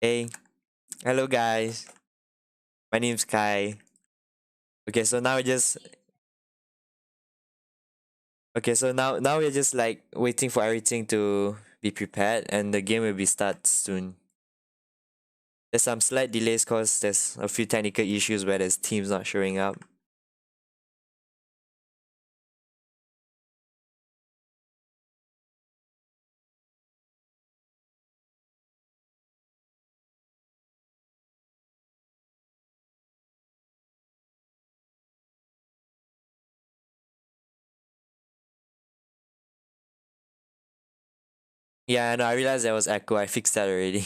Hey, hello guys. My name's Kai. Okay, so now now we're just like waiting for everything to be prepared and the game will be start soon. There's some slight delays cause there's a few technical issues where there's teams not showing up. Yeah, no, I realized there was echo. I fixed that already.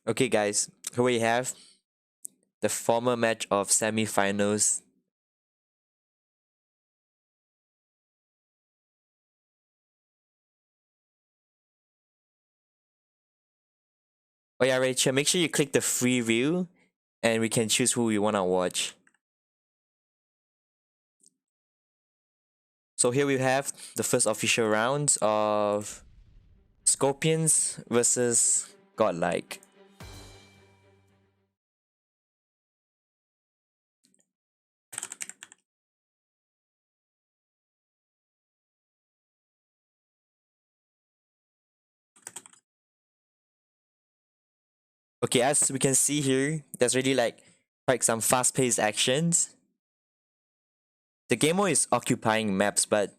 Okay guys, here we have the former match of semi-finals. Oh yeah, Rachel, make sure you click the free view and we can choose who we wanna watch. So here we have the first official round of Scorpions versus Godlike. Okay, as we can see here, there's really like quite some fast-paced actions. The game mode is occupying maps, but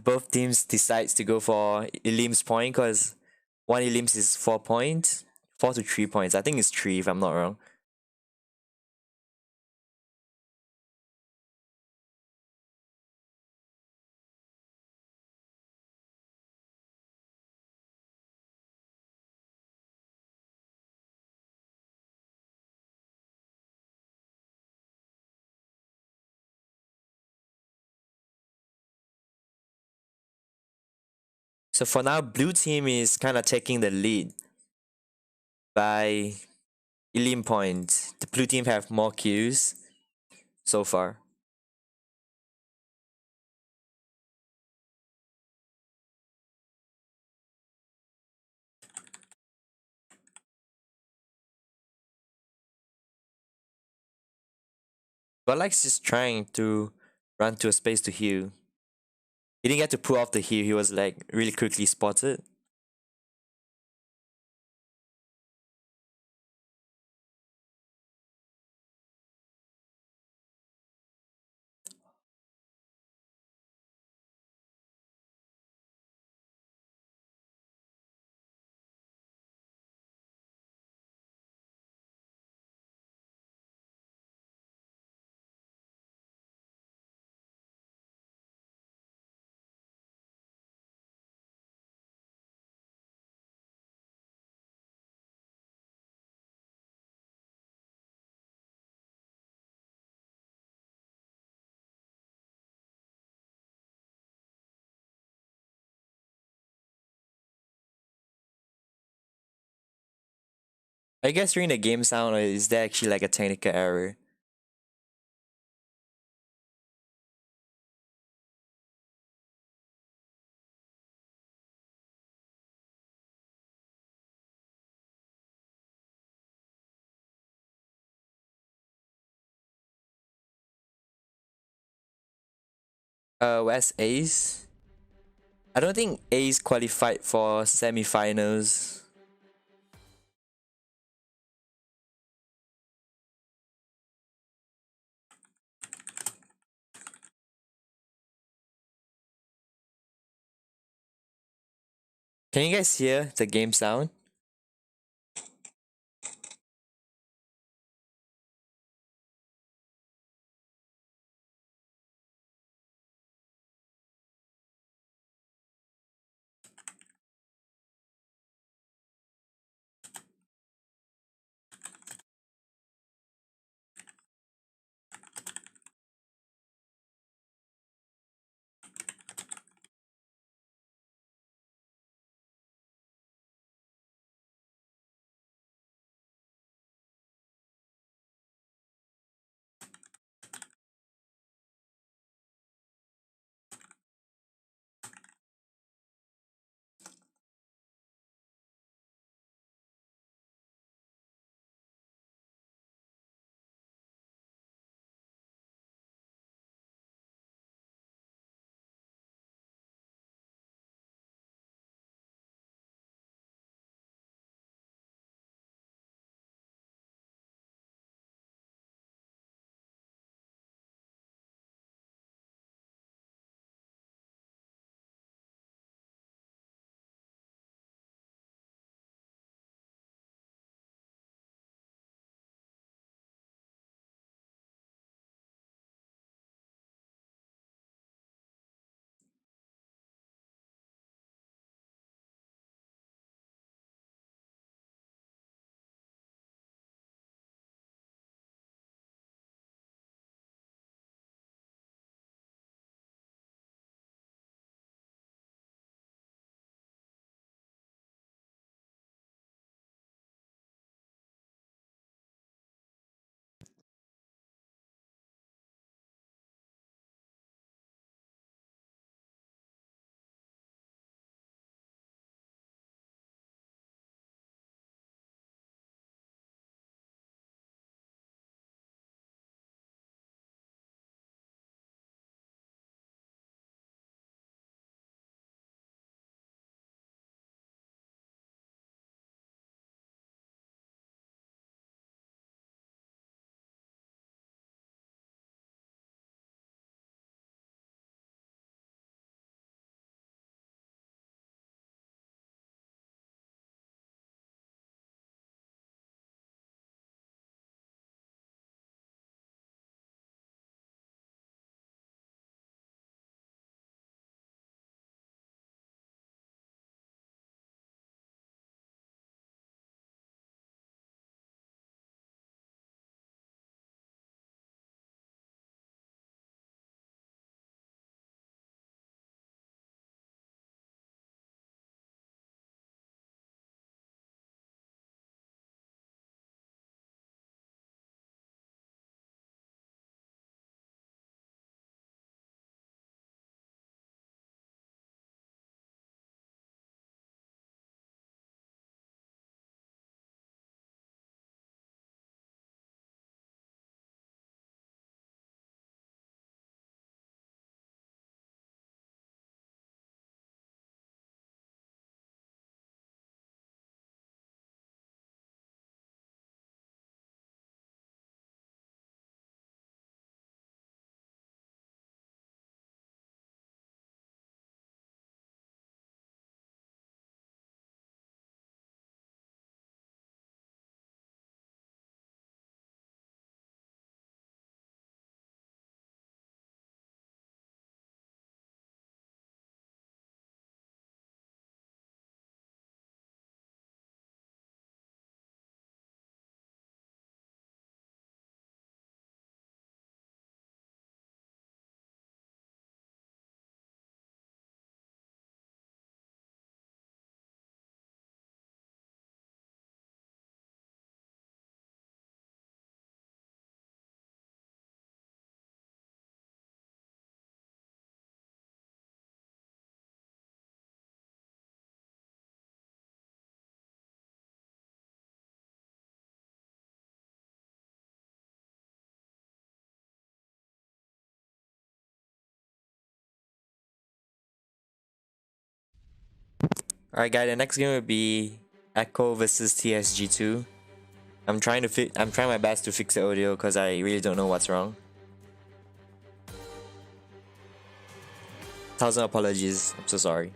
both teams decides to go for Elim's point because one Elim's is 4 points, 4 to 3 points. I think it's 3 if I'm not wrong. So for now, blue team is kind of taking the lead by Elim points. The blue team have more kills so far. But Lex is trying to run to a space to heal. He didn't get to pull off the heal, he was like really quickly spotted. I guess during the game sound, or is there actually like a technical error? Where's Ace? I don't think Ace qualified for semi-finals. Can you guys hear the game sound? Alright guys, the next game will be Echo versus TSG2. I'm trying my best to fix the audio because I really don't know what's wrong. 1,000 apologies. I'm so sorry.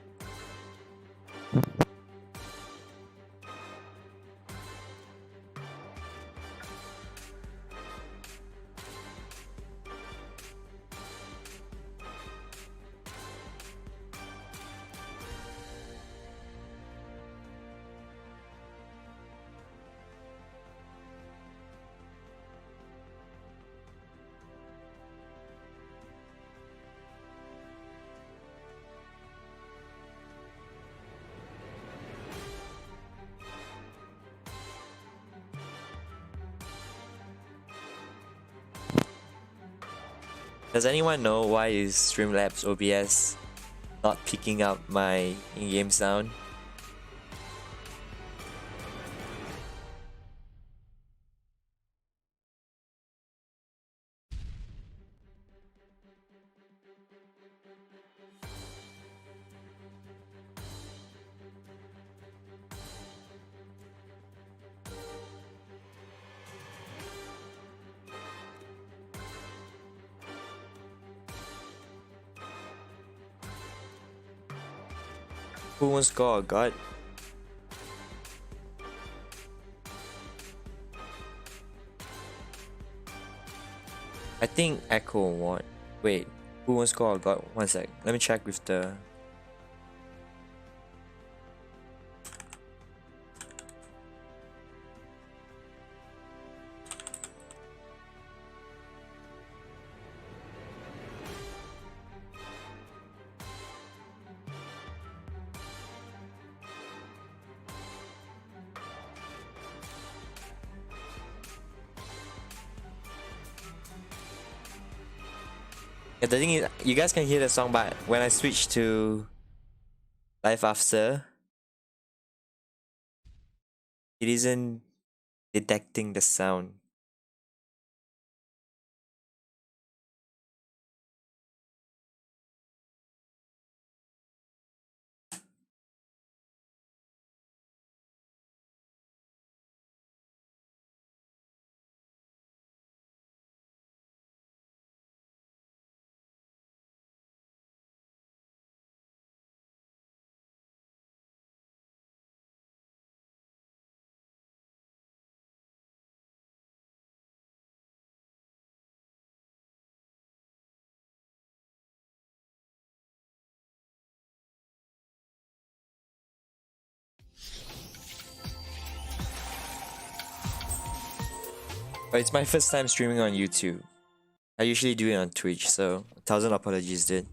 Does anyone know why is Streamlabs OBS not picking up my in-game sound? Who wants to score a god? I think Echo won. Wait, who wants to score a god? One sec. Let me check with the. Yeah, the thing is, you guys can hear the song, but when I switch to LifeAfter, it isn't detecting the sound. But it's my first time streaming on YouTube. I usually do it on Twitch, so 1,000 apologies, dude.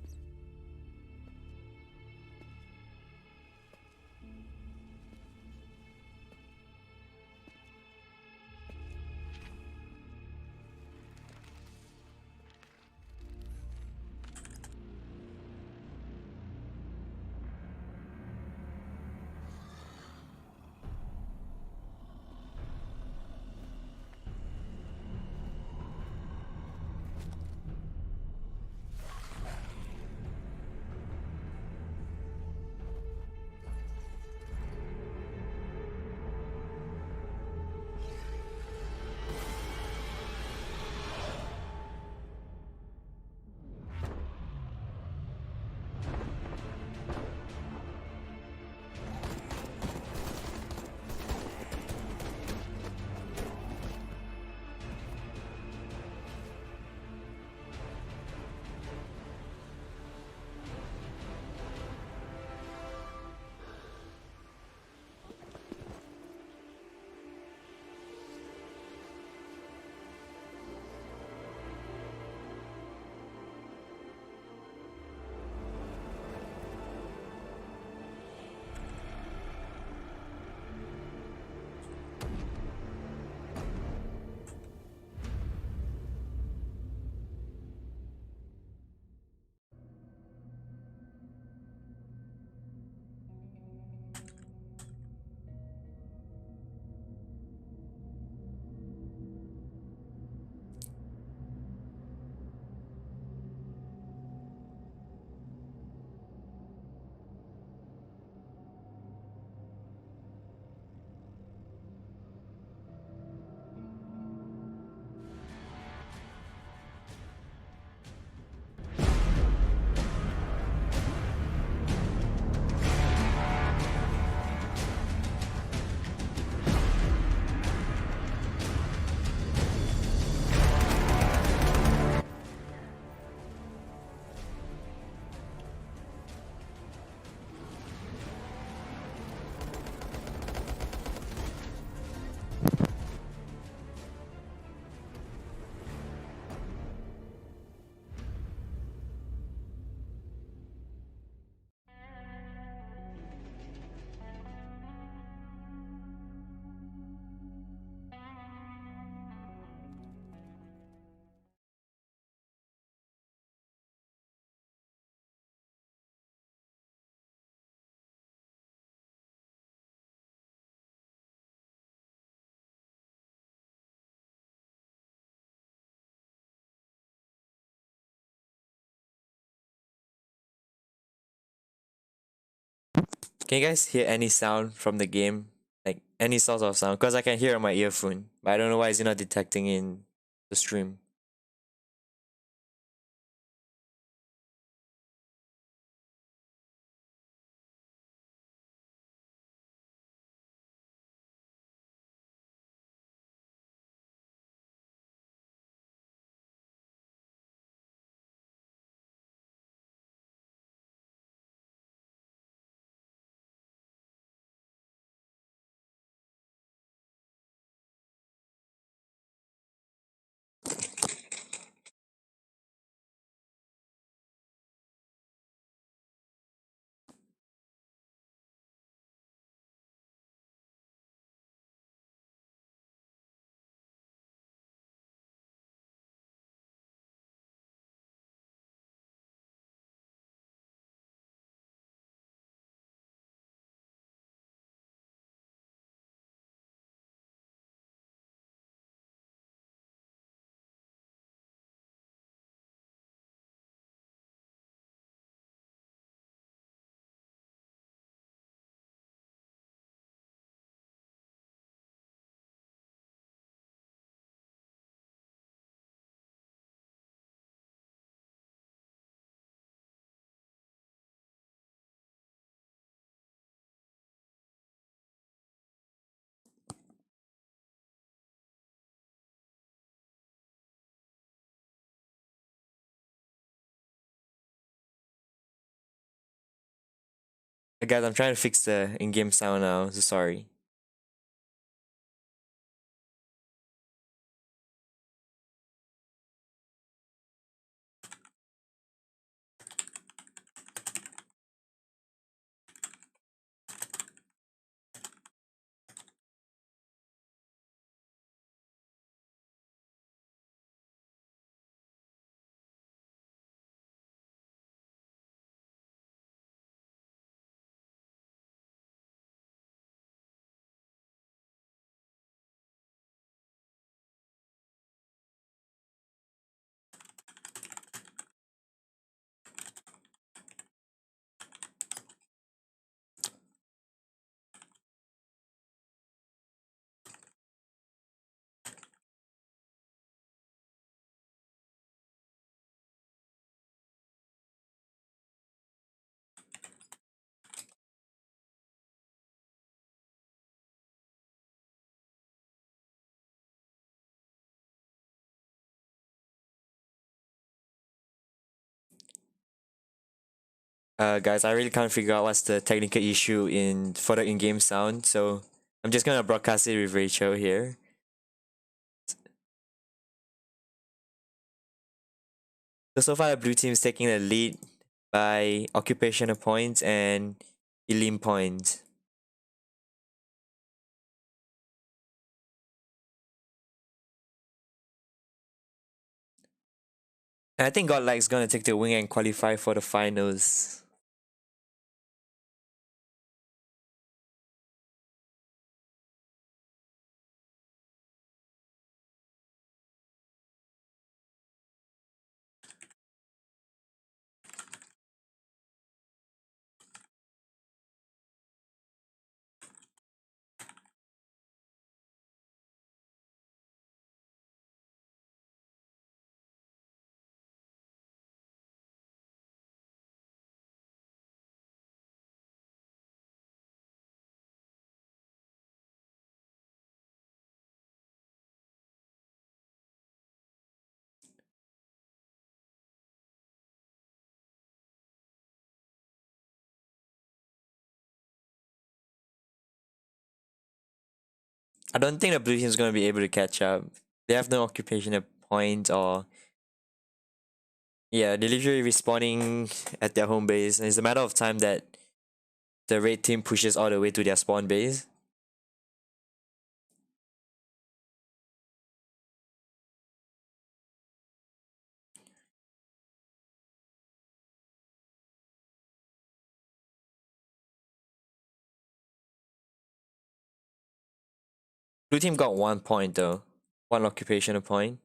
Can you guys hear any sound from the game? Like any sort of sound? Because I can hear on my earphone, but I don't know why it's not detecting in the stream. Guys, I'm trying to fix the in-game sound now. So sorry. Guys, I really can't figure out what's the technical issue in for the in-game sound, so I'm just gonna broadcast it with Rachel here. So far, the blue team is taking the lead by occupational points and elim points. And I think Godlike's gonna take the wing and qualify for the finals. I don't think the blue team's gonna be able to catch up. They have no occupational points or yeah, they're literally respawning at their home base, and it's a matter of time that the red team pushes all the way to their spawn base. Blue team got 1 point though, one occupational point.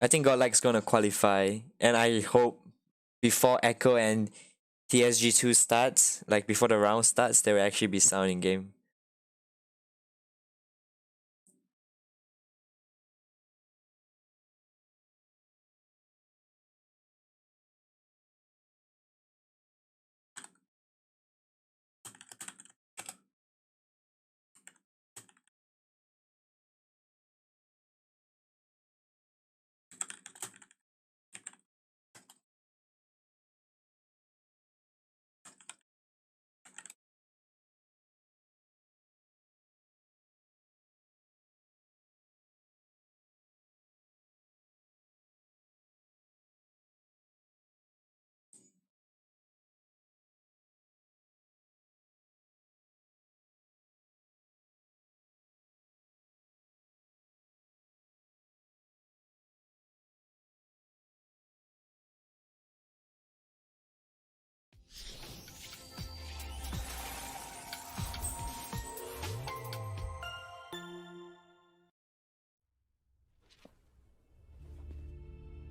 I think Godlike's gonna qualify, and I hope before Echo and TSG2 starts, like before the round starts, there will actually be sound in game.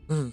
Hmm.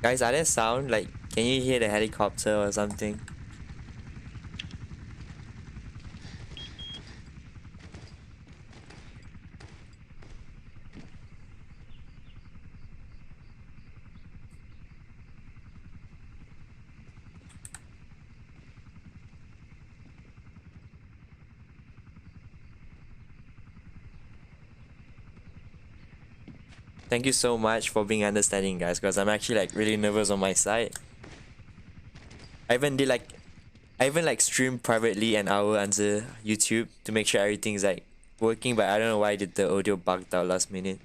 Guys, are there sound? Like, can you hear the helicopter or something? Thank you so much for being understanding, guys, because I'm actually like really nervous on my side. I even did like I even like stream privately an hour onto YouTube to make sure everything's like working, but I don't know why did the audio bugged out last minute.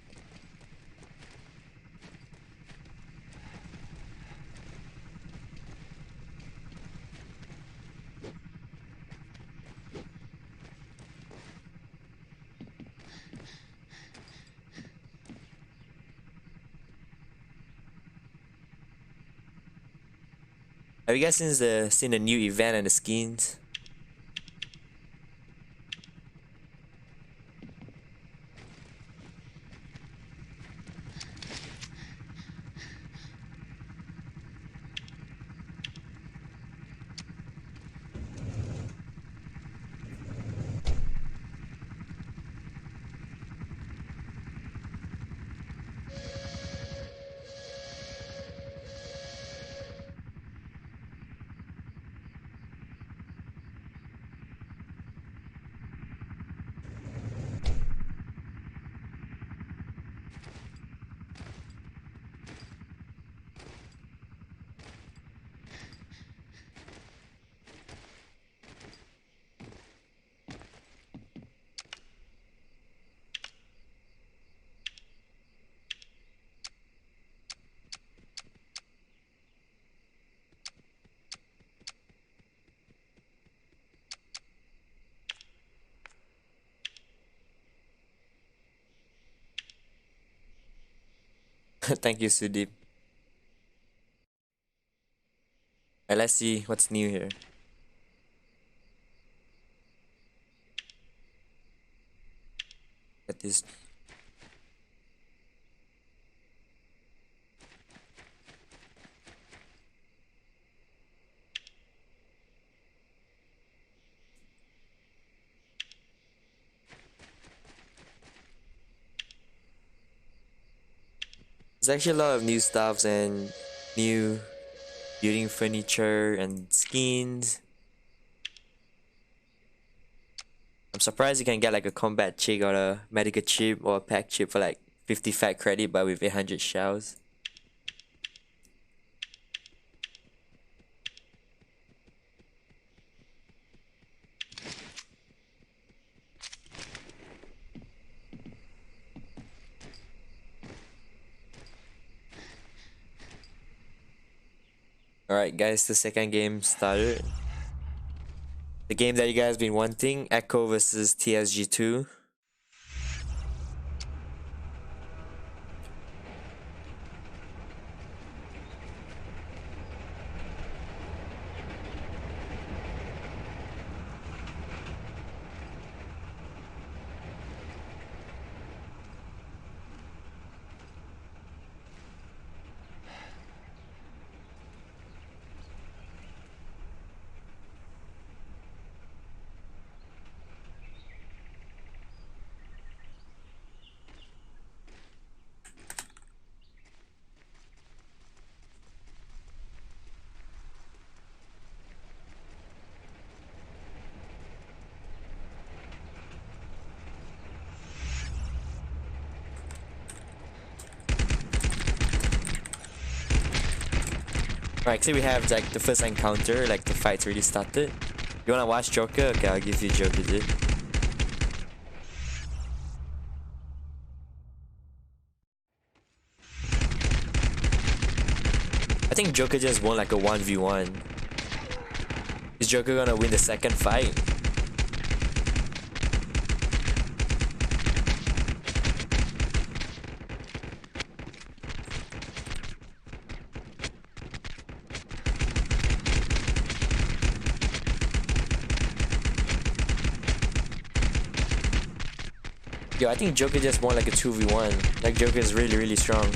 Have you guys seen the new event and the skins? Thank you, Sudeep. Let's see what's new here. At this. There's actually a lot of new stuffs and new building furniture and skins. I'm surprised you can get like a combat chick or a medical chip or a pack chip for like 50 fat credit but with 800 shells. Alright guys, the second game started. The game that you guys been wanting, Echo versus TSG2. Alright, so we have like the first encounter, like the fight's already started. You wanna watch Joker? Okay, I'll give you Joker dude. I think Joker just won like a 1v1. Is Joker gonna win the second fight? Yo, I think Joker just won like a 2v1. Like Joker is really, really strong.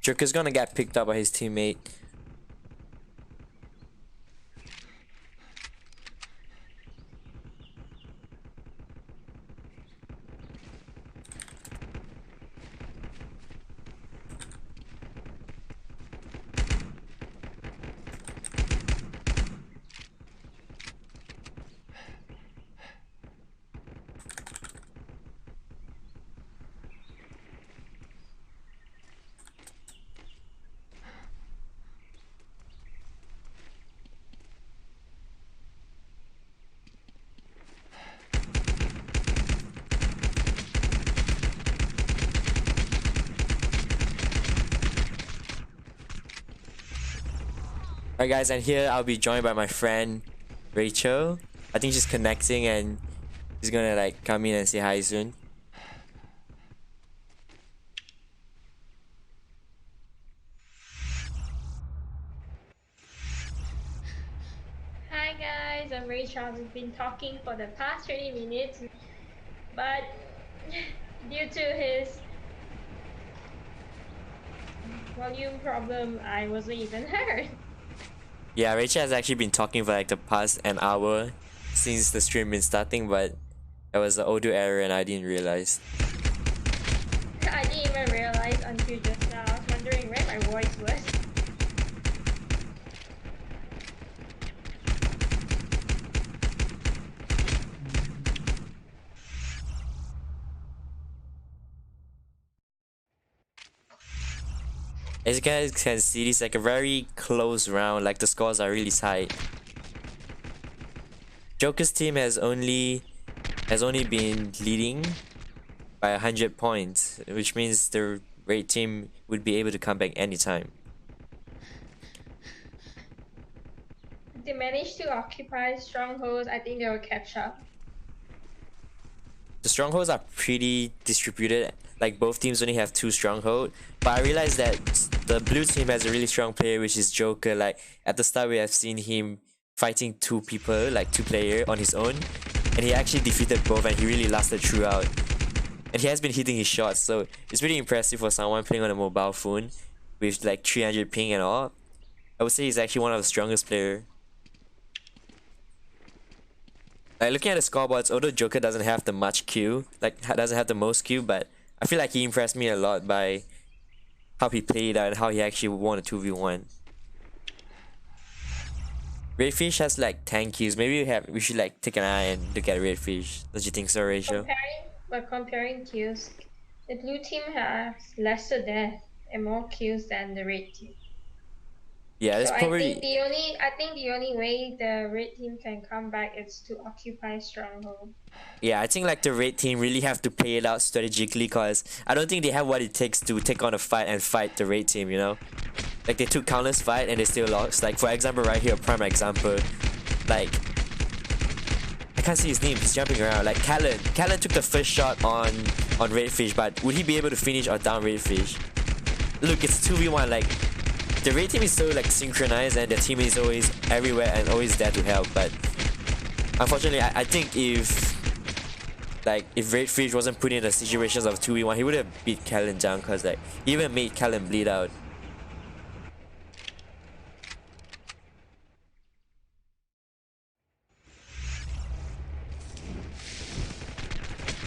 Joker's gonna get picked up by his teammate. Alright guys, and here I'll be joined by my friend Rachel. I think she's connecting and she's gonna like come in and say hi soon. Hi guys, I'm Rachel. We've been talking for the past 20 minutes, but due to his volume problem, I wasn't even heard. Yeah, Rachel has actually been talking for like the past an hour since the stream been starting, but there was an audio error and I didn't realize. I didn't even realize until just now. I was wondering where my voice was. As you guys can see, it's like a very close round, like the scores are really tight. Joker's team has only been leading by 100 points, which means the Raid team would be able to come back anytime. If they manage to occupy strongholds, I think they will catch up. The strongholds are pretty distributed, like both teams only have 2 strongholds, but I realized that the blue team has a really strong player, which is Joker. Like at the start we have seen him fighting 2 people, like 2 players on his own, and he actually defeated both and he really lasted throughout. And he has been hitting his shots, so it's really impressive for someone playing on a mobile phone with like 300 ping and all. I would say he's actually one of the strongest players. Like looking at the scoreboards, although Joker doesn't have the much Q, like doesn't have the most Q, but I feel like he impressed me a lot by how he played and how he actually won a 2v1. Redfish has like 10 Qs. Maybe we should like take an eye and look at Redfish. Don't you think so, Rachel? Comparing kills, the blue team has lesser death and more kills than the red team. Yeah, that's So probably. I think the only way the red team can come back is to occupy stronghold. Yeah, I think like the Red team really have to play it out strategically, cause I don't think they have what it takes to take on a fight and fight the Red team, you know? Like they took countless fight and they still lost. Like for example right here, prime example. Like I can't see his name, he's jumping around. Like Callan took the first shot on Redfish, but would he be able to finish or down Redfish? Look, it's 2v1, like the Red team is so like synchronized and their team is always everywhere and always there to help, but unfortunately I think if Redfish wasn't put in the situations of 2v1, he would have beat Callan down, cause like he even made Callan bleed out.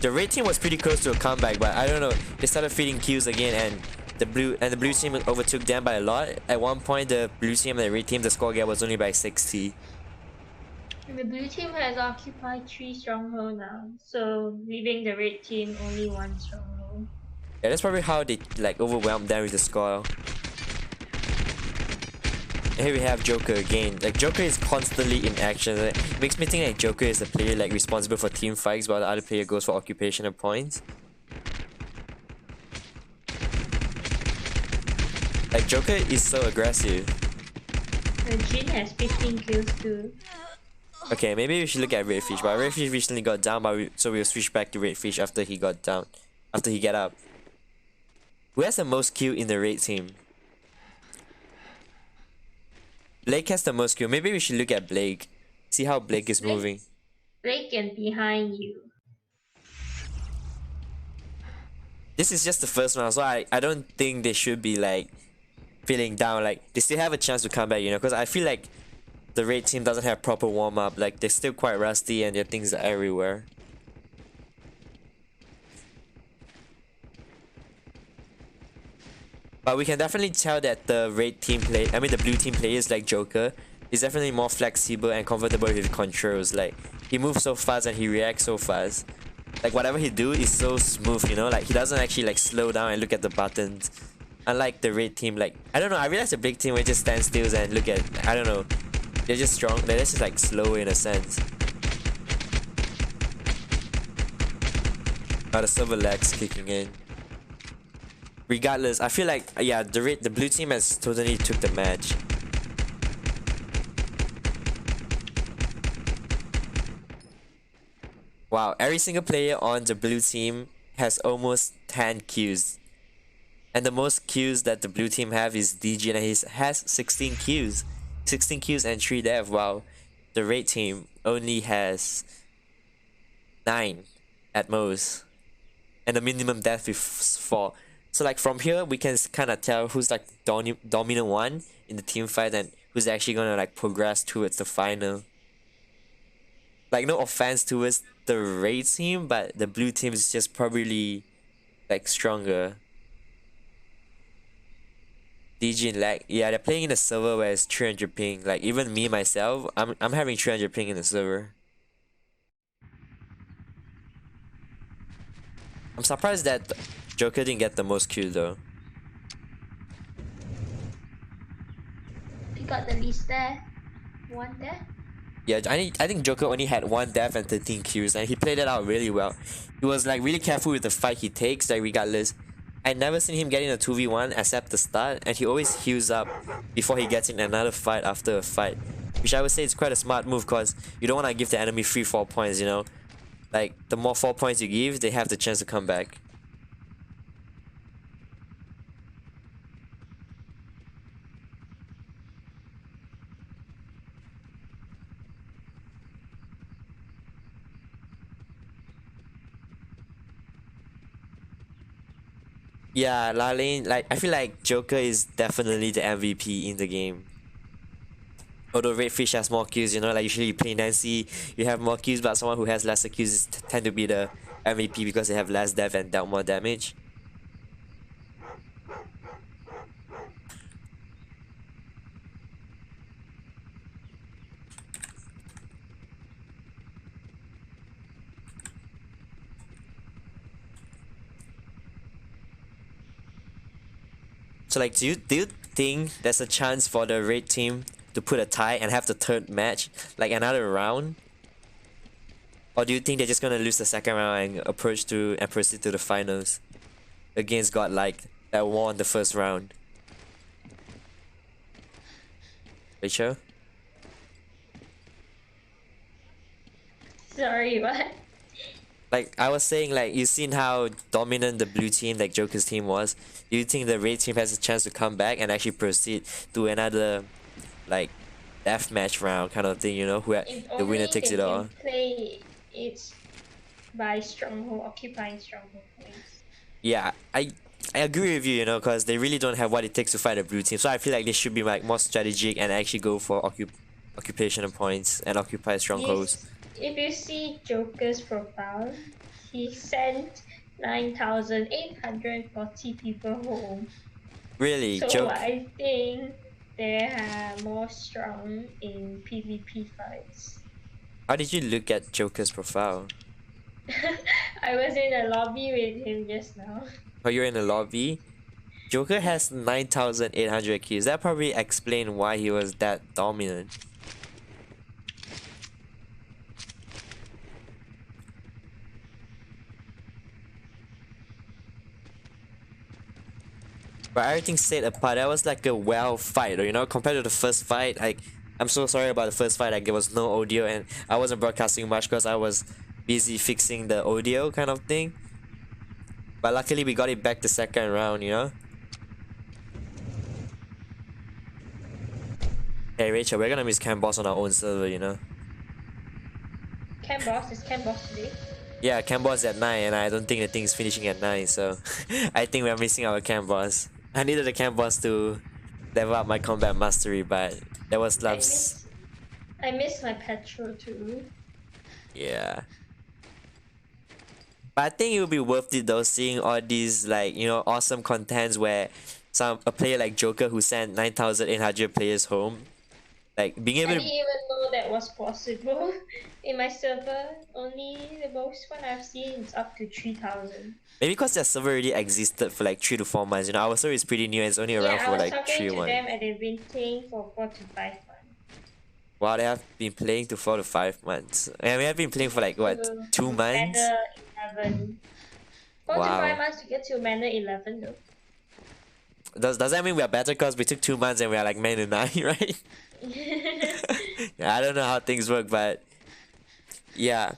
The red team was pretty close to a comeback, but I don't know. They started feeding kills again, and the blue team overtook them by a lot. At one point, the blue team and the red team, the score gap was only by 60. The blue team has occupied 3 strongholds now, so leaving the red team only 1 stronghold. Yeah, that's probably how they like overwhelmed them with the score. And here we have Joker again. Like Joker is constantly in action. It makes me think that Joker is a player like responsible for team fights, while the other player goes for occupation and points. Like Joker is so aggressive. The Jin has 15 kills too. Okay, maybe we should look at Redfish, but Redfish recently got down, but so we'll switch back to Redfish after he got down, after he get up. Who has the most kill in the Red team? Blake has the most kill. Maybe we should look at Blake. See how Blake is moving. Blake and behind you. This is just the first round, so I don't think they should be like feeling down. Like they still have a chance to come back, you know, because I feel like the raid team doesn't have proper warm up. Like they're still quite rusty and their things are everywhere. But we can definitely tell that the the blue team players like Joker is definitely more flexible and comfortable with his controls. Like he moves so fast and he reacts so fast. Like whatever he do is so smooth, you know. Like he doesn't actually like slow down and look at the buttons. Unlike the red team, like I don't know. I realize the big team will just stand still and look at. I don't know. They're just strong. They're just like slow in a sense. The silver legs kicking in. Regardless, I feel like yeah, the blue team has totally took the match. Wow, every single player on the blue team has almost 10 kills. And the most kills that the blue team have is DG and he has 16 kills. 16 kills and 3 deaths, while the red team only has 9 at most. And the minimum death is 4. So like from here we can kind of tell who's like dominant one in the team fight and who's actually gonna like progress towards the final. Like no offense towards the red team, but the blue team is just probably like stronger. DG and lag, yeah, they're playing in a server where it's 300 ping. Like even me myself, I'm having 300 ping in the server. I'm surprised that Joker didn't get the most kills though. He got the least there. One there. Yeah, I think Joker only had 1 death and 13 kills, and he played it out really well. He was like really careful with the fight he takes, like regardless. I never seen him getting a 2v1 except the start, and he always heals up before he gets in another fight after a fight. Which I would say is quite a smart move because you don't want to give the enemy 3-4 points, you know? Like, the more 4 points you give, they have the chance to come back. Yeah, La Lane, like, I feel like Joker is definitely the MVP in the game. Although Redfish has more kills, you know, like usually you play Nancy, you have more kills, but someone who has lesser kills tend to be the MVP because they have less death and dealt more damage. So like, do you think there's a chance for the red team to put a tie and have the third match, like another round? Or do you think they're just gonna lose the second round and proceed to the finals against Godlike that won the first round? Rachel? Sorry, what? Like I was saying, like you seen how dominant the blue team, like Joker's team was. Do you think the red team has a chance to come back and actually proceed to another, like, deathmatch round kind of thing? You know, where If the winner only takes they it all. can play it by stronghold, occupying stronghold points. Yeah, I agree with you. You know, because they really don't have what it takes to fight a blue team. So I feel like they should be like more strategic and actually go for occupational points and occupy strongholds. If you see Joker's profile, he sent 9,840 people home. Really, So Joke. I think they are more strong in PvP fights. How did you look at Joker's profile? I was in a lobby with him just now. Oh, you're in the lobby. Joker has 9,800 kills. That probably explain why he was that dominant. But everything set apart, that was like a well fight, you know, compared to the first fight. Like, I'm so sorry about the first fight. Like, there was no audio and I wasn't broadcasting much because I was busy fixing the audio kind of thing. But luckily, we got it back the second round, you know. Hey Rachel, we're gonna miss Camp Boss on our own server, you know. Camp Boss is Camp Boss today. Yeah, Camp Boss at 9 and I don't think the thing's finishing at 9, so I think we're missing our Camp Boss. I needed the Camp Boss to level up my combat mastery, but that was I love's. miss I miss my petrol too. Yeah. But I think it would be worth it though, seeing all these like awesome contents where a player like Joker who sent 9,800 players home, like being I able didn't to even know that was possible in my server. Only the most one I've seen is up to 3,000. maybe because their server already existed for like 3 to 4 months. Our server is pretty new and it's only around Yeah, I for was like talking three to months. them and they've been playing for 4 to 5 months. Wow, they have been playing to 4 to 5 months, and we have been playing for like what, To 2 months? Manor 11. 4 to 5 Wow. months to get to Manor 11 though. Does that mean we are better because we took 2 months and we are like man to 9, right? Yeah, I don't know how things work, but yeah.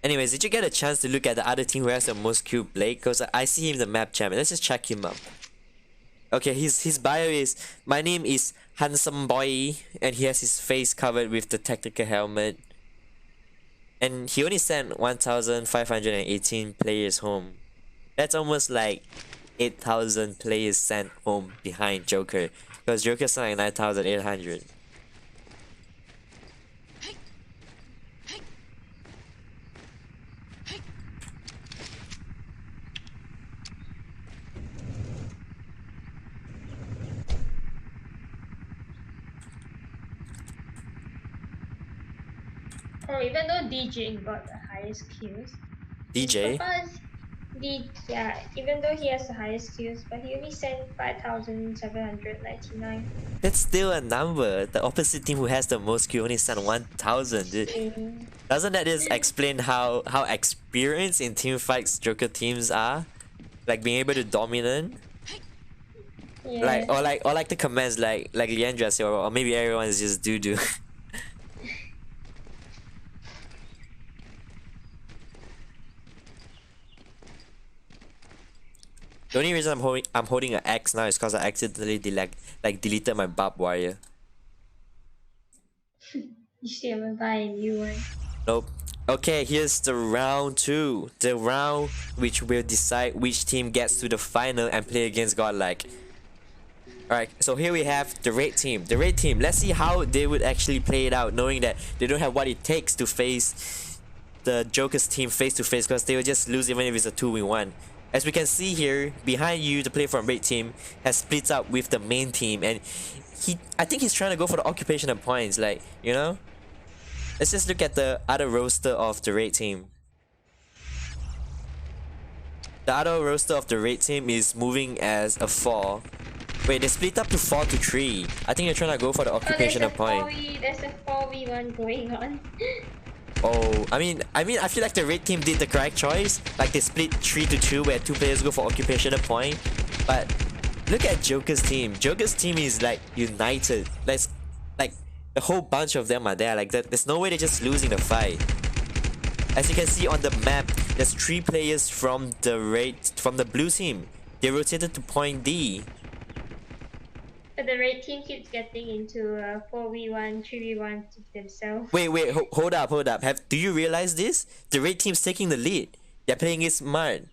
Anyways, did you get a chance to look at the other team who has the most cube, Blake? Because I see him in the map champion. Let's just check him up. Okay, his bio is, my name is Handsome Boy, and he has his face covered with the tactical helmet. And he only sent 1,518 players home. That's almost like 8,000 players sent home behind Joker. Because Joker sent like 9,800. Or even though DJ got the highest kills, his DJ? profile is yeah, even though he has the highest kills, but he only sent 5,799. That's still a number. The opposite team who has the most kill only sent 1,000, dude. Same. Doesn't that just explain how experienced in team fights Joker teams are? Like being able to dominate? Yeah. Like the comments like Leandra said, or maybe everyone is just doo-doo. The only reason I'm holding an X now is because I accidentally deleted my barbed wire. You still haven't buy a new one. Nope. Okay, here's the round 2. The round which will decide which team gets to the final and play against Godlike. Alright, so here we have the red team. The red team, let's see how they would actually play it out, knowing that they don't have what it takes to face the Joker's team face to face, because they will just lose even if it's a 2v1. As we can see here, behind you, the player from red team has split up with the main team, and I think he's trying to go for the occupation of points, like, Let's just look at the other roster of the red team. The other roster of the red team is moving as a 4. Wait, they split up to 4 to 3. I think they're trying to go for the occupation of point. There's a 4v1 going on. Oh, I mean, I feel like the red team did the correct choice. Like they split 3 to 2 where 2 players go for occupation of point. But look at Joker's team. Joker's team is like united. Like a whole bunch of them are there. Like there's no way they're just losing the fight. As you can see on the map, there's 3 players from the blue team. They rotated to point D. But the red team keeps getting into 4v1, 3v1 themselves. Wait, hold up. Do you realize this? The red team's taking the lead. They're playing it smart.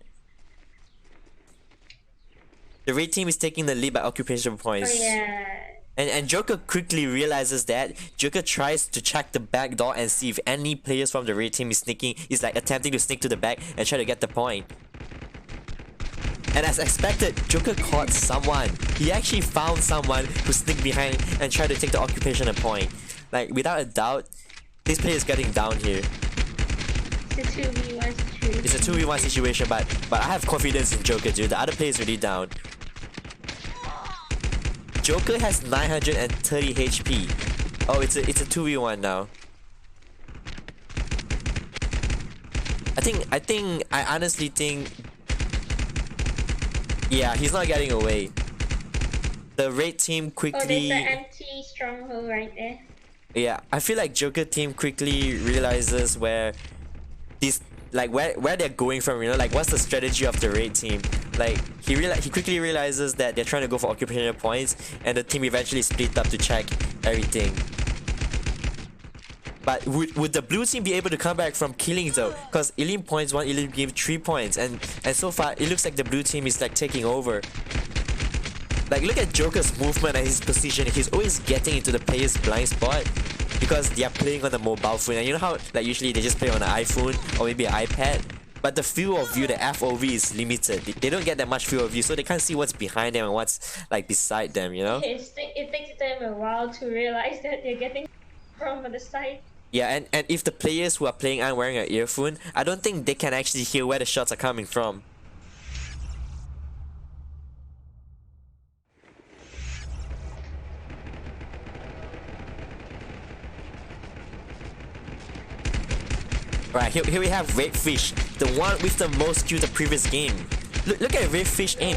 The red team is taking the lead by occupation points. Oh yeah. And Joker quickly realizes that. Joker tries to check the back door and see if any players from the red team is attempting to sneak to the back and try to get the point. And as expected, Joker caught someone. He actually found someone who sneaked behind and tried to take the occupation of point. Like, without a doubt, this player is getting down here. It's a 2v1 situation. It's a 2v1 situation, but I have confidence in Joker, dude. The other player is really down. Joker has 930 HP. Oh, it's a 2v1 now. I honestly think, yeah, he's not getting away. The red team quickly. Oh, there's an empty stronghold right there. Yeah, I feel like Joker team quickly realizes where they're going from, like what's the strategy of the red team. Like he quickly realizes that they're trying to go for occupation points, and the team eventually split up to check everything. But would the blue team be able to come back from killing though? Because Elim points 1, Elim gave 3 points, and so far it looks like the blue team is like taking over. Like look at Joker's movement and his position. He's always getting into the player's blind spot because they are playing on the mobile phone. And you know how like usually they just play on an iPhone or maybe an iPad. But the field of view, the FOV is limited. They don't get that much field of view, so they can't see what's behind them and what's like beside them, you know? It takes them a while to realize that they're getting from the side. Yeah, and if the players who are playing aren't wearing an earphone, I don't think they can actually hear where the shots are coming from. Right, here we have Redfish, the one with the most kill the previous game. Look at Redfish aim.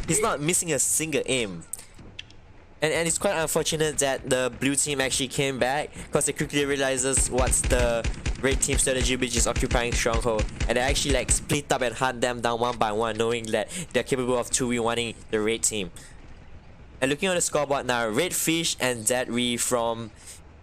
He's not missing a single aim. And it's quite unfortunate that the blue team actually came back because they quickly realizes what's the red team strategy, which is occupying stronghold, and they actually like split up and hunt them down one by one, knowing that they're capable of 2v1ing the red team. And looking on the scoreboard now, Redfish and Deadry from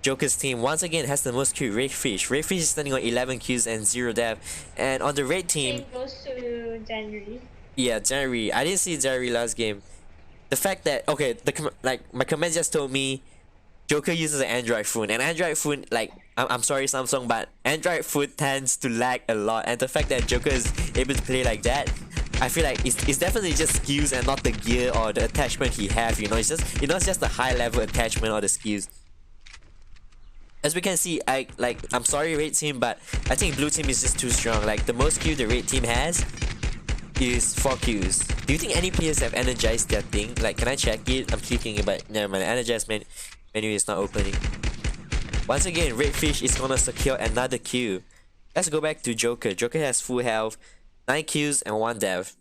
Joker's team once again has the most kills. Redfish is standing on 11 kills and 0 death. And on the red team, same goes to January. Yeah, January. I didn't see January last game. The fact that okay, like my comment just told me Joker uses an Android phone, and Android phone, like I'm sorry Samsung, but Android phone tends to lag a lot, and the fact that Joker is able to play like that, I feel like it's definitely just skills and not the gear or the attachment he have. You know, it's just the high level attachment or the skills. As we can see, I'm sorry red team, but I think blue team is just too strong. Like the most kill the red team has is 4 kills. Do you think any players have energized their thing? Like, can I check it? I'm clicking it, but never mind. Energize menu is not opening. Once again, Redfish is gonna secure another kill. Let's go back to Joker. Joker has full health, 9 kills and 1 death.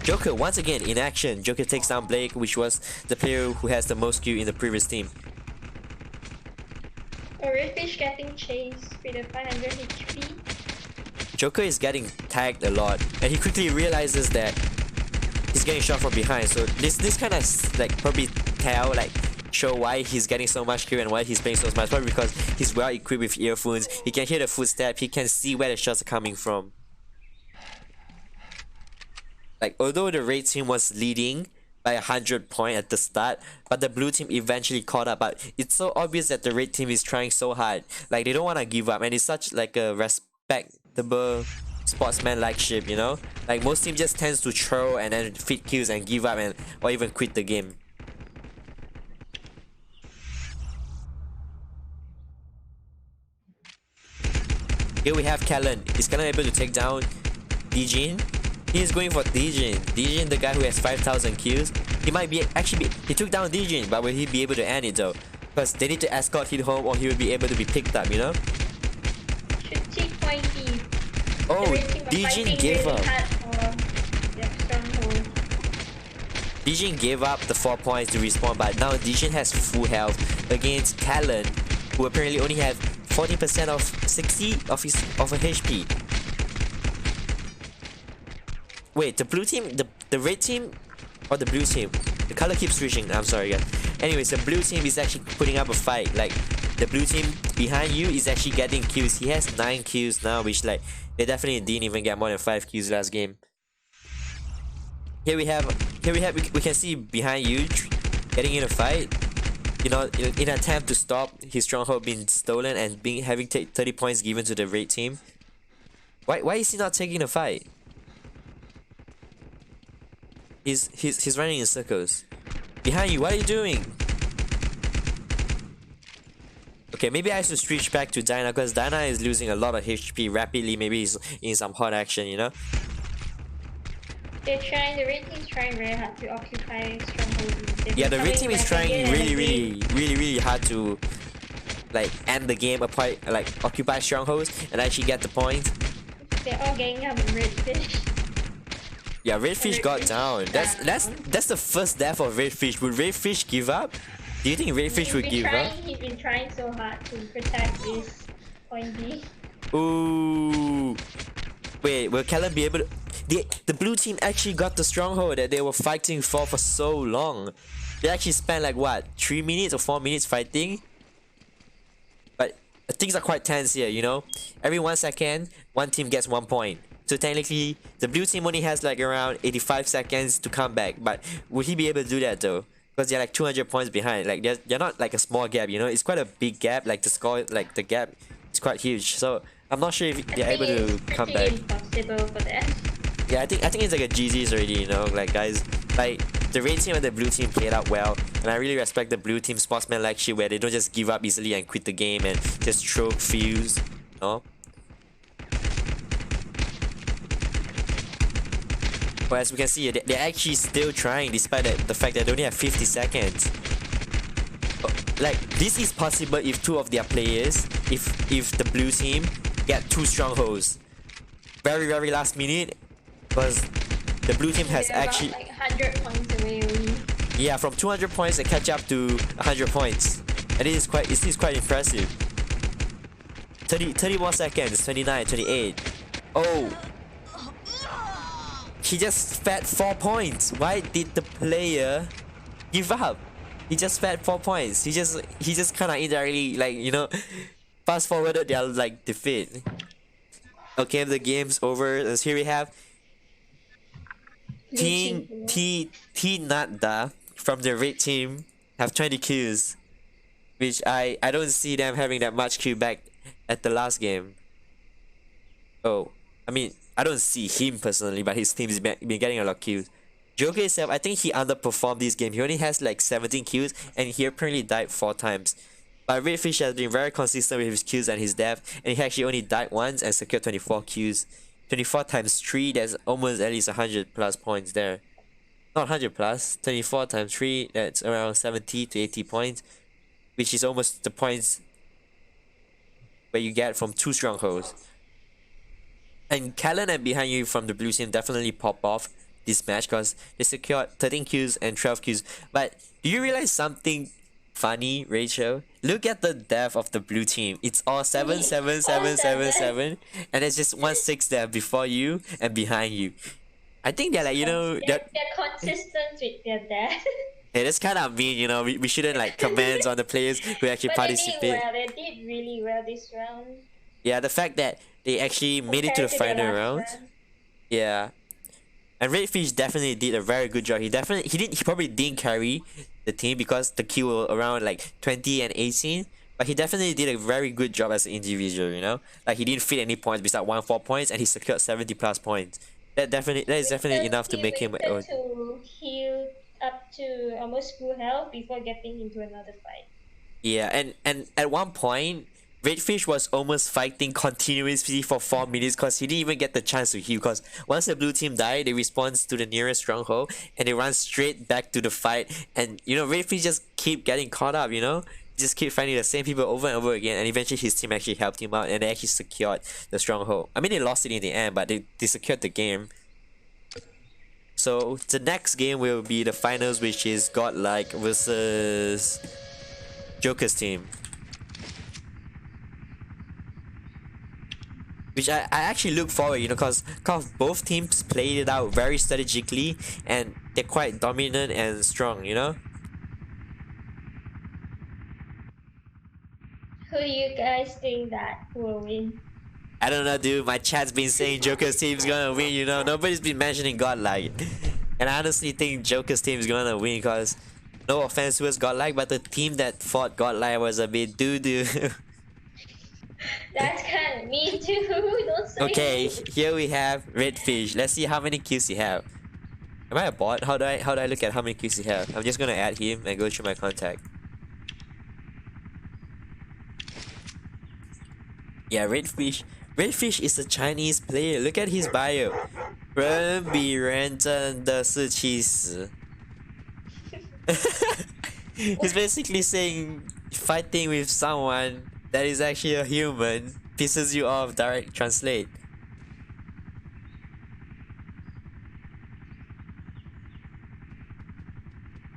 Joker once again in action. Joker takes down Blake, which was the player who has the most kill in the previous team. Redfish getting chased with a 500 HP. Joker is getting tagged a lot, and he quickly realizes that he's getting shot from behind. So this kind of like probably show why he's getting so much kill and why he's playing so much. Probably because he's well equipped with earphones. He can hear the footstep. He can see where the shots are coming from. Like although the red team was leading by 100 points at the start, but the blue team eventually caught up. But it's so obvious that the red team is trying so hard. Like they don't want to give up, and it's such like a respectable sportsman-like ship, you know? Like most teams just tends to throw and then feed kills and give up or even quit the game. Here we have Callan. Is Callan able to take down Dijin? He is going for Dijin. Dijin, the guy who has 5,000 kills. He might be he took down Dijin, but will he be able to end it though? Because they need to escort him home or he will be able to be picked up, you know? Should take point B. Oh, Dijin gave up. Dijin gave up the 4 points to respawn, but now Dijin has full health against Callan, who apparently only have 40% of 60 of her HP. Wait, the blue team, the red team, or the blue team? The color keeps switching. I'm sorry, guys. Anyways, the blue team is actually putting up a fight. Like the blue team behind you is actually getting kills. He has 9 kills now, which like they definitely didn't even get more than 5 kills last game. Here we can see behind you getting in a fight. You know, in an attempt to stop his stronghold being stolen and having 30 points given to the red team. Why is he not taking a fight? He's running in circles. Behind you, what are you doing? Okay, maybe I should switch back to Dyna because Dyna is losing a lot of HP rapidly. Maybe he's in some hot action, you know? The red team's trying very hard to occupy stronghold. Yeah, the red team is trying really hard to like end the game, occupy strongholds and actually get the point. They're all ganging up on Redfish. Yeah, Redfish got down. That's the first death of Redfish. Would Redfish give up? Do you think Redfish would give up? He's been trying so hard to protect this point B. Ooh. Wait, will Callan be able to... The blue team actually got the stronghold that they were fighting for so long. They actually spent like what, 3 minutes or 4 minutes fighting? But things are quite tense here, you know? Every 1 second, one team gets 1 point. So technically, the blue team only has like around 85 seconds to come back. But will he be able to do that though? Because they're like 200 points behind. Like they're not like a small gap, you know? It's quite a big gap. Like the score, like the gap is quite huge. So I'm not sure if I they're think able to it's come pretty back. impossible for them. Yeah, I think it's like a GG's already, you know, like guys, like the red team and the blue team played out well, and I really respect the blue team sportsman like shit where they don't just give up easily and quit the game and just throw fuse, you know. But as we can see, they're actually still trying despite the fact that they only have 50 seconds. Like this is possible if two of their players, if the blue team get two strongholds. Very last minute, because the blue team has They're actually. about, like 100 points away only. Yeah, from 200 points they catch up to 100 points. And it is quite impressive. 30 more seconds, 29, 28. Oh. He just fed 4 points. Why did the player give up? He just fed 4 points. He just kinda indirectly, like, you know, fast forwarded their like defeat. Okay, the game's over. As here we have T Nada from the red team have 20 kills, which I don't see them having that much kill back at the last game. Oh, I mean, I don't see him personally, but his team's been getting a lot of kills. Joker itself, I think he underperformed this game. He only has like 17 kills, and he apparently died 4 times. But Redfish has been very consistent with his kills and his death, and he actually only died once and secured 24 kills. 24 times 3, that's almost at least 100 plus points there. Not 100 plus, 24 times 3, that's around 70 to 80 points, which is almost the points where you get from 2 strongholds. And Callan and behind you from the blue team definitely pop off this match because they secured 13 kills and 12 kills. But do you realize something funny, Rachel? Look at the death of the blue team. It's all 7, 7, 7, 7, 7, and there's just 1 6 there before you and behind you. I think they're like, you know, they're consistent with their death. hey, that's kind of mean, you know. We shouldn't like comment on the players who actually But participate. they did really well this round. Yeah, the fact that they actually made it to the final round. Yeah. And Redfish definitely did a very good job. He probably didn't carry the team because the kill were around like 20 and 18. But he definitely did a very good job as an individual, you know? Like he didn't fit any points besides 4 points and he secured 70 plus points. That is definitely enough to make him to heal up to almost full health before getting into another fight. Yeah, and at one point Redfish was almost fighting continuously for 4 minutes because he didn't even get the chance to heal because once the blue team died, they respawn to the nearest stronghold and they run straight back to the fight, and you know, Redfish just keep getting caught up, you know? Just keep fighting the same people over and over again, and eventually his team actually helped him out and they actually secured the stronghold. I mean, they lost it in the end, but they secured the game. So the next game will be the finals, which is Godlike versus Joker's team. Which I actually look forward, you know, because both teams played it out very strategically and they're quite dominant and strong, you know? Who do you guys think that will win? I don't know, dude. My chat's been saying Joker's team's gonna win, you know? Nobody's been mentioning Godlike. And I honestly think Joker's team's gonna win because, no offense towards Godlike, but the team that fought Godlike was a bit doo-doo. That's kind of me too. Don't say. Okay, here we have Redfish. Let's see how many kills he have. Am I a bot? How do I look at how many kills he have? I'm just gonna add him and go through my contact. Yeah, Redfish. Redfish is a Chinese player. Look at his bio. 人比人真的是气死. He's basically saying fighting with someone that is actually a human pisses you off. Direct translate.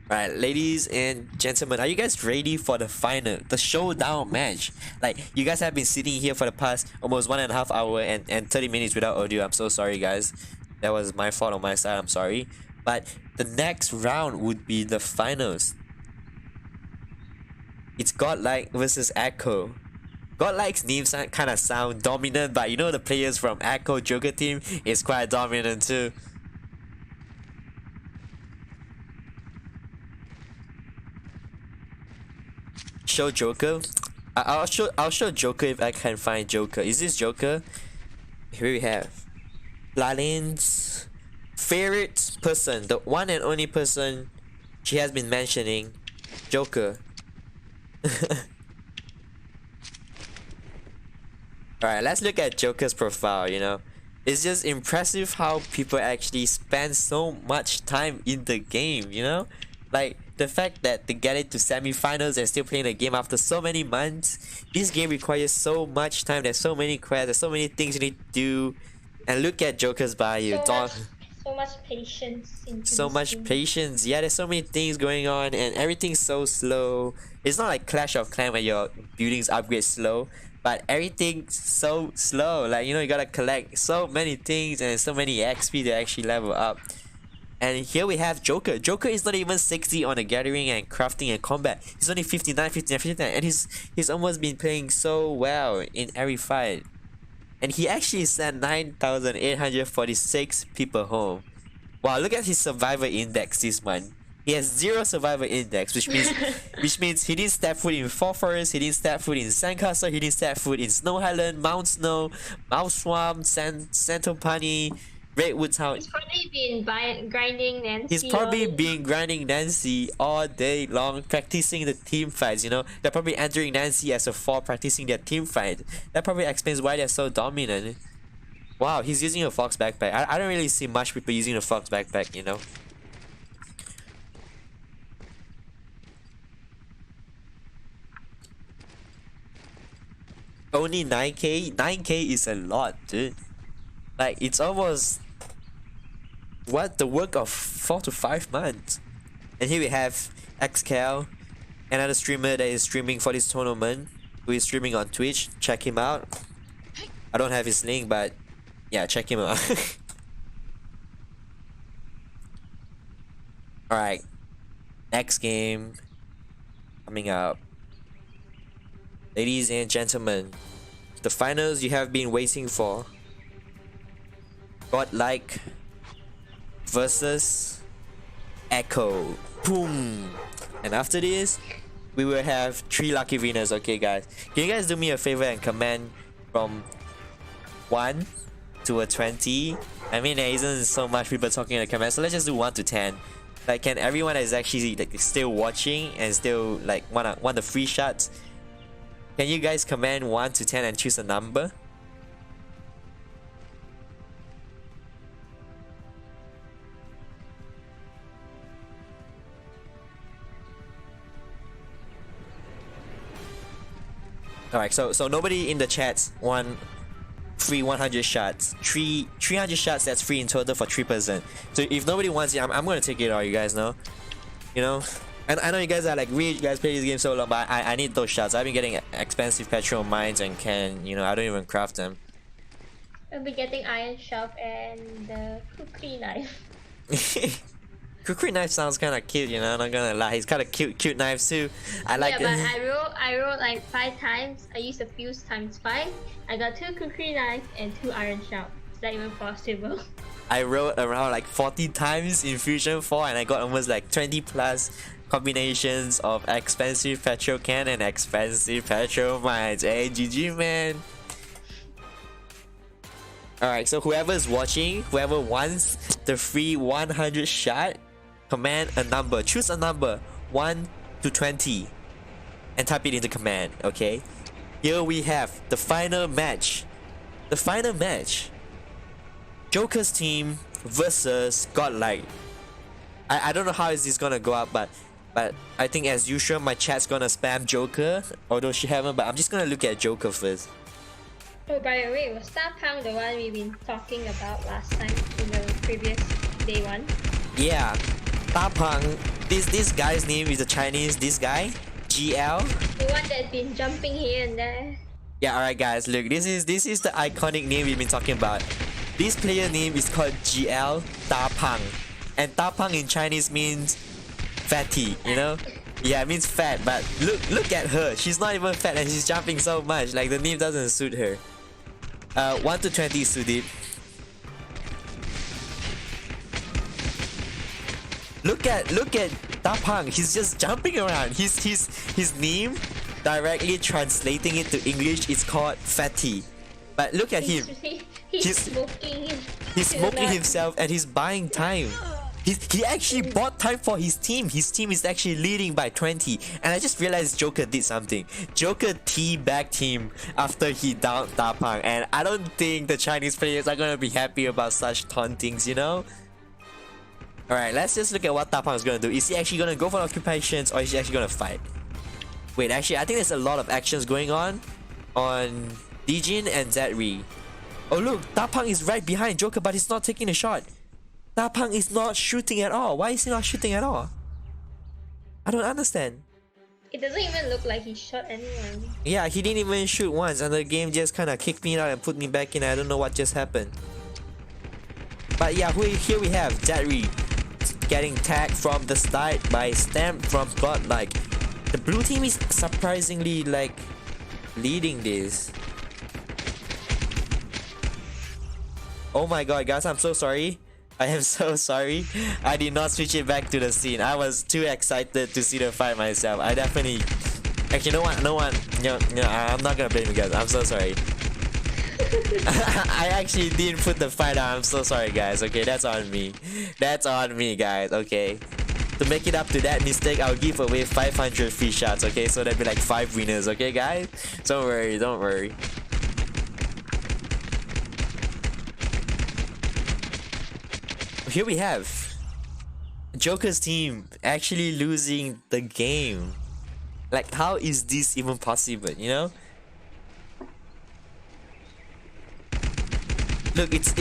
Alright, ladies and gentlemen, are you guys ready for the final, the showdown match? Like, you guys have been sitting here for the past almost 1.5 hours and 30 minutes without audio. I'm so sorry, guys. That was my fault on my side. I'm sorry. But the next round would be the finals. It's Godlike versus Echo. Godlike's names kind of sound dominant, but you know the players from Echo Joker team is quite dominant too. Show Joker. I'll show Joker if I can find Joker. Is this Joker? Here we have Lalin's favorite person, the one and only person she has been mentioning, Joker. Alright, let's look at Joker's profile, you know. It's just impressive how people actually spend so much time in the game, you know? Like, the fact that they get into semi-finals and still playing the game after so many months. This game requires so much time, there's so many quests, there's so many things you need to do. And look at Joker's bio. So much patience into So this much game. patience. Yeah, there's so many things going on and everything's so slow. It's not like Clash of Clans where your buildings upgrade slow, but everything's so slow. Like, you know, you gotta collect so many things and so many XP to actually level up. And here we have Joker. Joker is not even 60 on the gathering and crafting and combat. He's only 59, 59, 59, and he's almost been playing so well in every fight. And he actually sent 9,846 people home. Wow, look at his survivor index this month. He has 0 survivor index, which means he didn't step foot in Fall Forest, he didn't step foot in Sandcastle, he didn't step foot in Snow Highland, Mount Snow, Mount Swamp, Santopani, Redwood Town. He's probably been grinding Nancy. He's probably been grinding Nancy all day long, practicing the team fights, you know? They're probably entering Nancy as a 4, practicing their team fight. That probably explains why they're so dominant. Wow, he's using a Fox backpack. I don't really see much people using a Fox backpack, you know? Only 9k? 9k is a lot, dude. Like, it's almost the work of 4 to 5 months. And here we have XCal, another streamer that is streaming for this tournament, who is streaming on Twitch. Check him out. I don't have his link, but yeah, check him out. Alright, next game coming up. Ladies and gentlemen, the finals you have been waiting for. Godlike versus Echo. Boom! And after this, we will have 3 lucky winners. Okay, guys, can you guys do me a favor and comment from 1 to a 20? I mean, there isn't so much people talking in the comments, so let's just do 1 to 10. Like, can everyone that is actually like still watching and still like want the free shots, can you guys comment 1 to 10 and choose a number? Alright, so nobody in the chats won free 100 shots. 300 shots, that's free in total for 3%. So if nobody wants it, I'm gonna take it all, you guys know. You know? And I know you guys are like, rich, you guys play this game so long, but I need those shots. I've been getting expensive petrol mines and you know, I don't even craft them. I'll be getting iron shelf and the cookery knife. Kukri knife sounds kind of cute, you know, not gonna lie. He's kind of cute knives too. I like Yeah, it. but I rolled like 5 times. I used a fuse times 5. I got 2 cookery knives and 2 iron shelf. Is that even possible? I rolled around like 40 times in Fusion 4 and I got almost like 20 plus combinations of expensive petrol can and expensive petrol mines. Hey, GG, man. Alright, so whoever's watching, whoever wants the free 100 shot, command a number. Choose a number 1 to 20 and type it into command, okay? Here we have the final match. The final match. Joker's team versus Godlike. I don't know how is this gonna go up, but I think as usual my chat's gonna spam Joker, although she haven't, but I'm just gonna look at Joker first. Oh, by the way, was Star Punk the one we've been talking about last time in the previous day 1? Yeah, Tapang. This guy's name is a Chinese. This guy, GL. The one that's been jumping here and there. Yeah, alright guys, look, this is the iconic name we've been talking about. This player name is called GL Tapang. And tapang in Chinese means fatty, you know? Yeah, it means fat, but look at her. She's not even fat and she's jumping so much. Like the name doesn't suit her. 1 to 20 is too deep. Look at Tapang. He's just jumping around. His name directly translating it to English is called fatty. But look at him. He's smoking. He's smoking himself and he's buying time. He actually bought time for his team. His team is actually leading by 20. And I just realized Joker did something. Joker teabagged him after he downed Tapang. And I don't think the Chinese players are gonna be happy about such tauntings, you know? Alright, let's just look at what Tapang is gonna do. Is he actually gonna go for occupations or is he actually gonna fight? Wait, actually, I think there's a lot of actions going on Dijin and Zedri. Oh look, Tapang is right behind Joker, but he's not taking a shot. Tapang is not shooting at all. Why is he not shooting at all? I don't understand. It doesn't even look like he shot anyone. Yeah, he didn't even shoot once, and the game just kind of kicked me out and put me back in. I don't know what just happened. But yeah, here we have Zedri getting tagged from the start by Stamp from Blood. Like, the blue team is surprisingly like leading this. Oh my god, guys, I'm so sorry. I am so sorry. I did not switch it back to the scene. I was too excited to see the fight myself. I definitely... Actually, no one. I'm not gonna blame you guys. I'm so sorry. I actually didn't put the fight on. I'm so sorry, guys. Okay, that's on me. That's on me, guys. Okay. To make it up to that mistake, I'll give away 500 free shots. Okay, so that'd be like 5 winners. Okay, guys? Don't worry. Don't worry. Here we have Joker's team actually losing the game. Like, how is this even possible, you know? Look, it's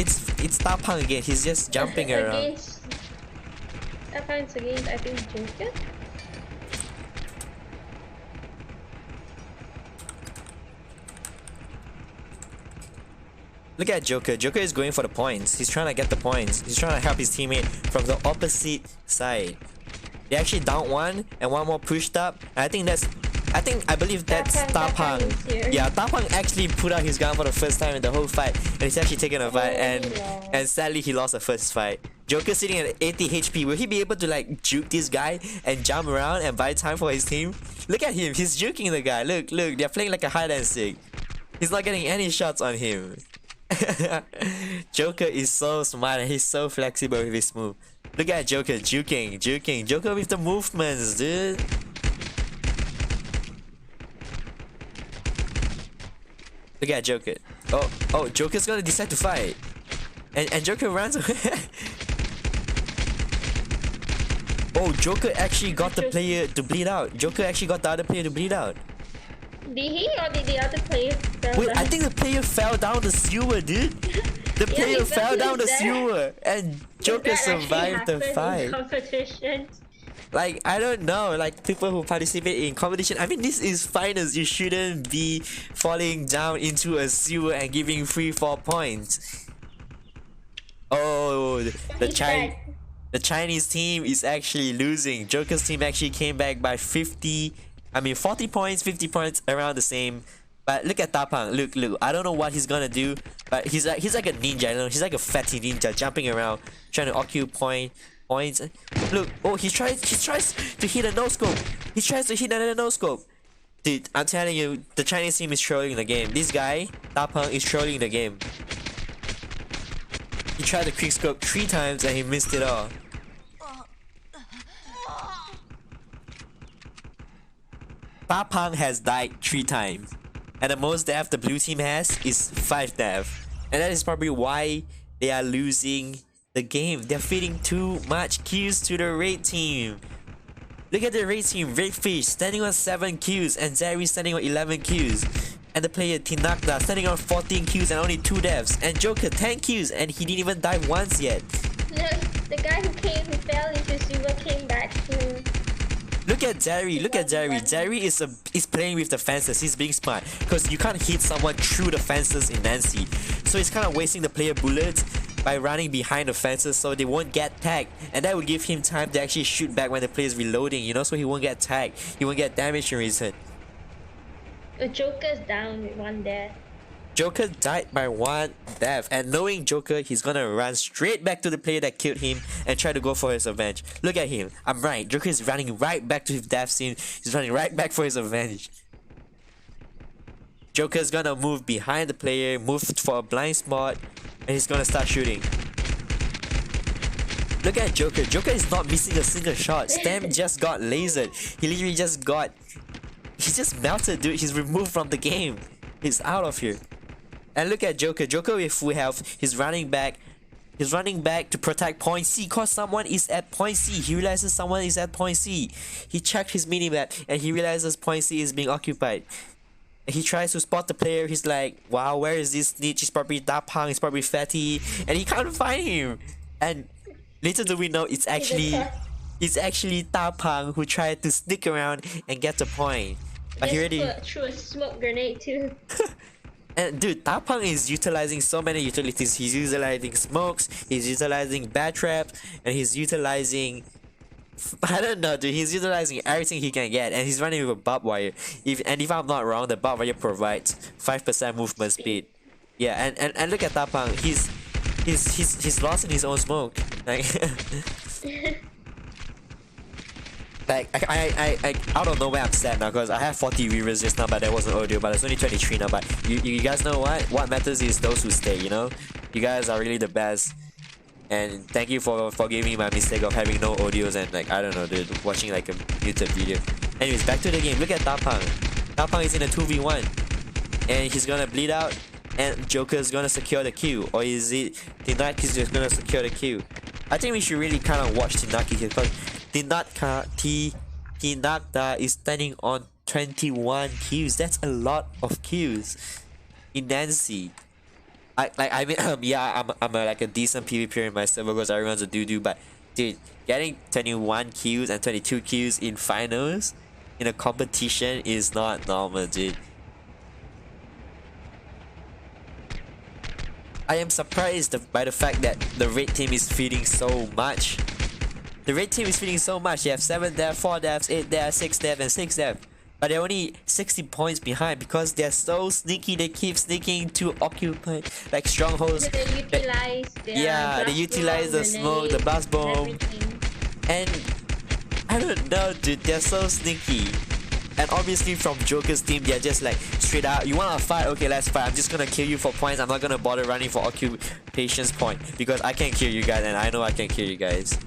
Tapang again. He's just jumping around. Tapang's against, I think, Joker. Look at Joker. Joker is going for the points. He's trying to get the points. He's trying to help his teammate from the opposite side. They actually down one and one more pushed up. And I believe that's Tapang. Yeah, Tapang actually put out his gun for the first time in the whole fight. And he's actually taken a fight and sadly he lost the first fight. Joker sitting at 80 HP. Will he be able to like juke this guy and jump around and buy time for his team? Look at him. He's juking the guy. Look. They're playing like a hide and seek. He's not getting any shots on him. Joker is so smart and he's so flexible with his move. Look at Joker juking. Joker with the movements, dude. Look at Joker. Oh, Joker's gonna decide to fight. And Joker runs away. Oh, Joker actually got the player to bleed out. Joker actually got the other player to bleed out. Did he or did the other player fell Wait, down? I think the player fell down the sewer, dude. The player fell down the sewer and Joker survived the fight. Like, I don't know, like people who participate in competition, I mean, this is finals. You shouldn't be falling down into a sewer and giving free 4 points. Oh, the Chinese team is actually losing. Joker's team actually came back by 40 points, 50 points, around the same. But look at Tapang. Look. I don't know what he's gonna do, but he's like a ninja. You know? He's like a fatty ninja jumping around, trying to occupy points. Look. Oh, he tries to hit a no scope. He tries to hit another no scope. Dude, I'm telling you, the Chinese team is trolling the game. This guy, Tapang, is trolling the game. He tried to quick scope 3 times and he missed it all. Tapang has died 3 times. And the most death the blue team has is 5 death. And that is probably why they are losing the game. They're feeding too much kills to the red team. Look at the red team. Redfish standing on 7 kills and Zari standing on 11 kills. And the player Tinakda standing on 14 kills and only 2 deaths. And Joker 10 kills and he didn't even die once yet. The guy who fell into sewer came back to... Look at Zari. Zari is playing with the fences. He's being smart because you can't hit someone through the fences in Nancy. So he's kind of wasting the player bullets by running behind the fences so they won't get tagged, and that would give him time to actually shoot back when the player is reloading, you know, so he won't get tagged, he won't get damage in return. The Joker's down with one death. Joker died by one death, and knowing Joker, he's gonna run straight back to the player that killed him and try to go for his revenge. Look at him, I'm right, Joker is running right back to his death scene, he's running right back for his revenge. Joker's gonna move behind the player, move for a blind spot, and he's gonna start shooting. Look at Joker. Joker is not missing a single shot. Stam just got lasered. He literally just got... He just melted, dude. He's removed from the game. He's out of here. And look at Joker. Joker with full health. He's running back. He's running back to protect point C because someone is at point C. He realizes someone is at point C. He checked his minimap and he realizes point C is being occupied. He tries to spot the player. He's like, wow, where is this snitch? He's probably Dapang, he's probably Fatty, and he can't find him. And little do we know, it's actually Dapang who tried to sneak around and get the point. But he already threw a smoke grenade too. And dude, Dapang is utilizing so many utilities. He's utilizing smokes, he's utilizing bat traps, and he's utilizing... I don't know, dude. He's utilizing everything he can get, and he's running with a barbed wire. If I'm not wrong, the barbed wire provides 5% movement speed. Yeah, and look at Tapang. He's lost in his own smoke. Like, I out of nowhere I'm sad now because I have 40 viewers just now, but that wasn't audio. But it's only 23 now. But you guys know what? What matters is those who stay. You know, you guys are really the best. And thank you for forgiving my mistake of having no audios and like, I don't know, dude, watching like a YouTube video. Anyways, back to the game. Look at Tapang. Tapang is in a 2v1. And he's gonna bleed out and Joker's gonna secure the kill. Or is it Tinaki's just gonna secure the kill? I think we should really kind of watch Tinaki here because Tinakta is standing on 21 kills. That's a lot of kills in Nancy. I mean, yeah, I'm like a decent PvPer in my server because everyone's a doo-doo, but dude, getting 21 kills and 22 kills in finals in a competition is not normal, dude. I am surprised by the fact that the red team is feeding so much. The red team is feeding so much. They have 7 deaths, 4 deaths, 8 deaths, 6 deaths, and 6 deaths. But they're only 60 points behind because they're so sneaky. They keep sneaking to occupy like strongholds. They utilize the smoke, the blast bomb, and I don't know, dude. They're so sneaky. And obviously from Joker's team, they're just like straight out. You wanna fight? Okay, let's fight. I'm just gonna kill you for points. I'm not gonna bother running for occupation's point because I can kill you guys, and I know I can kill you guys.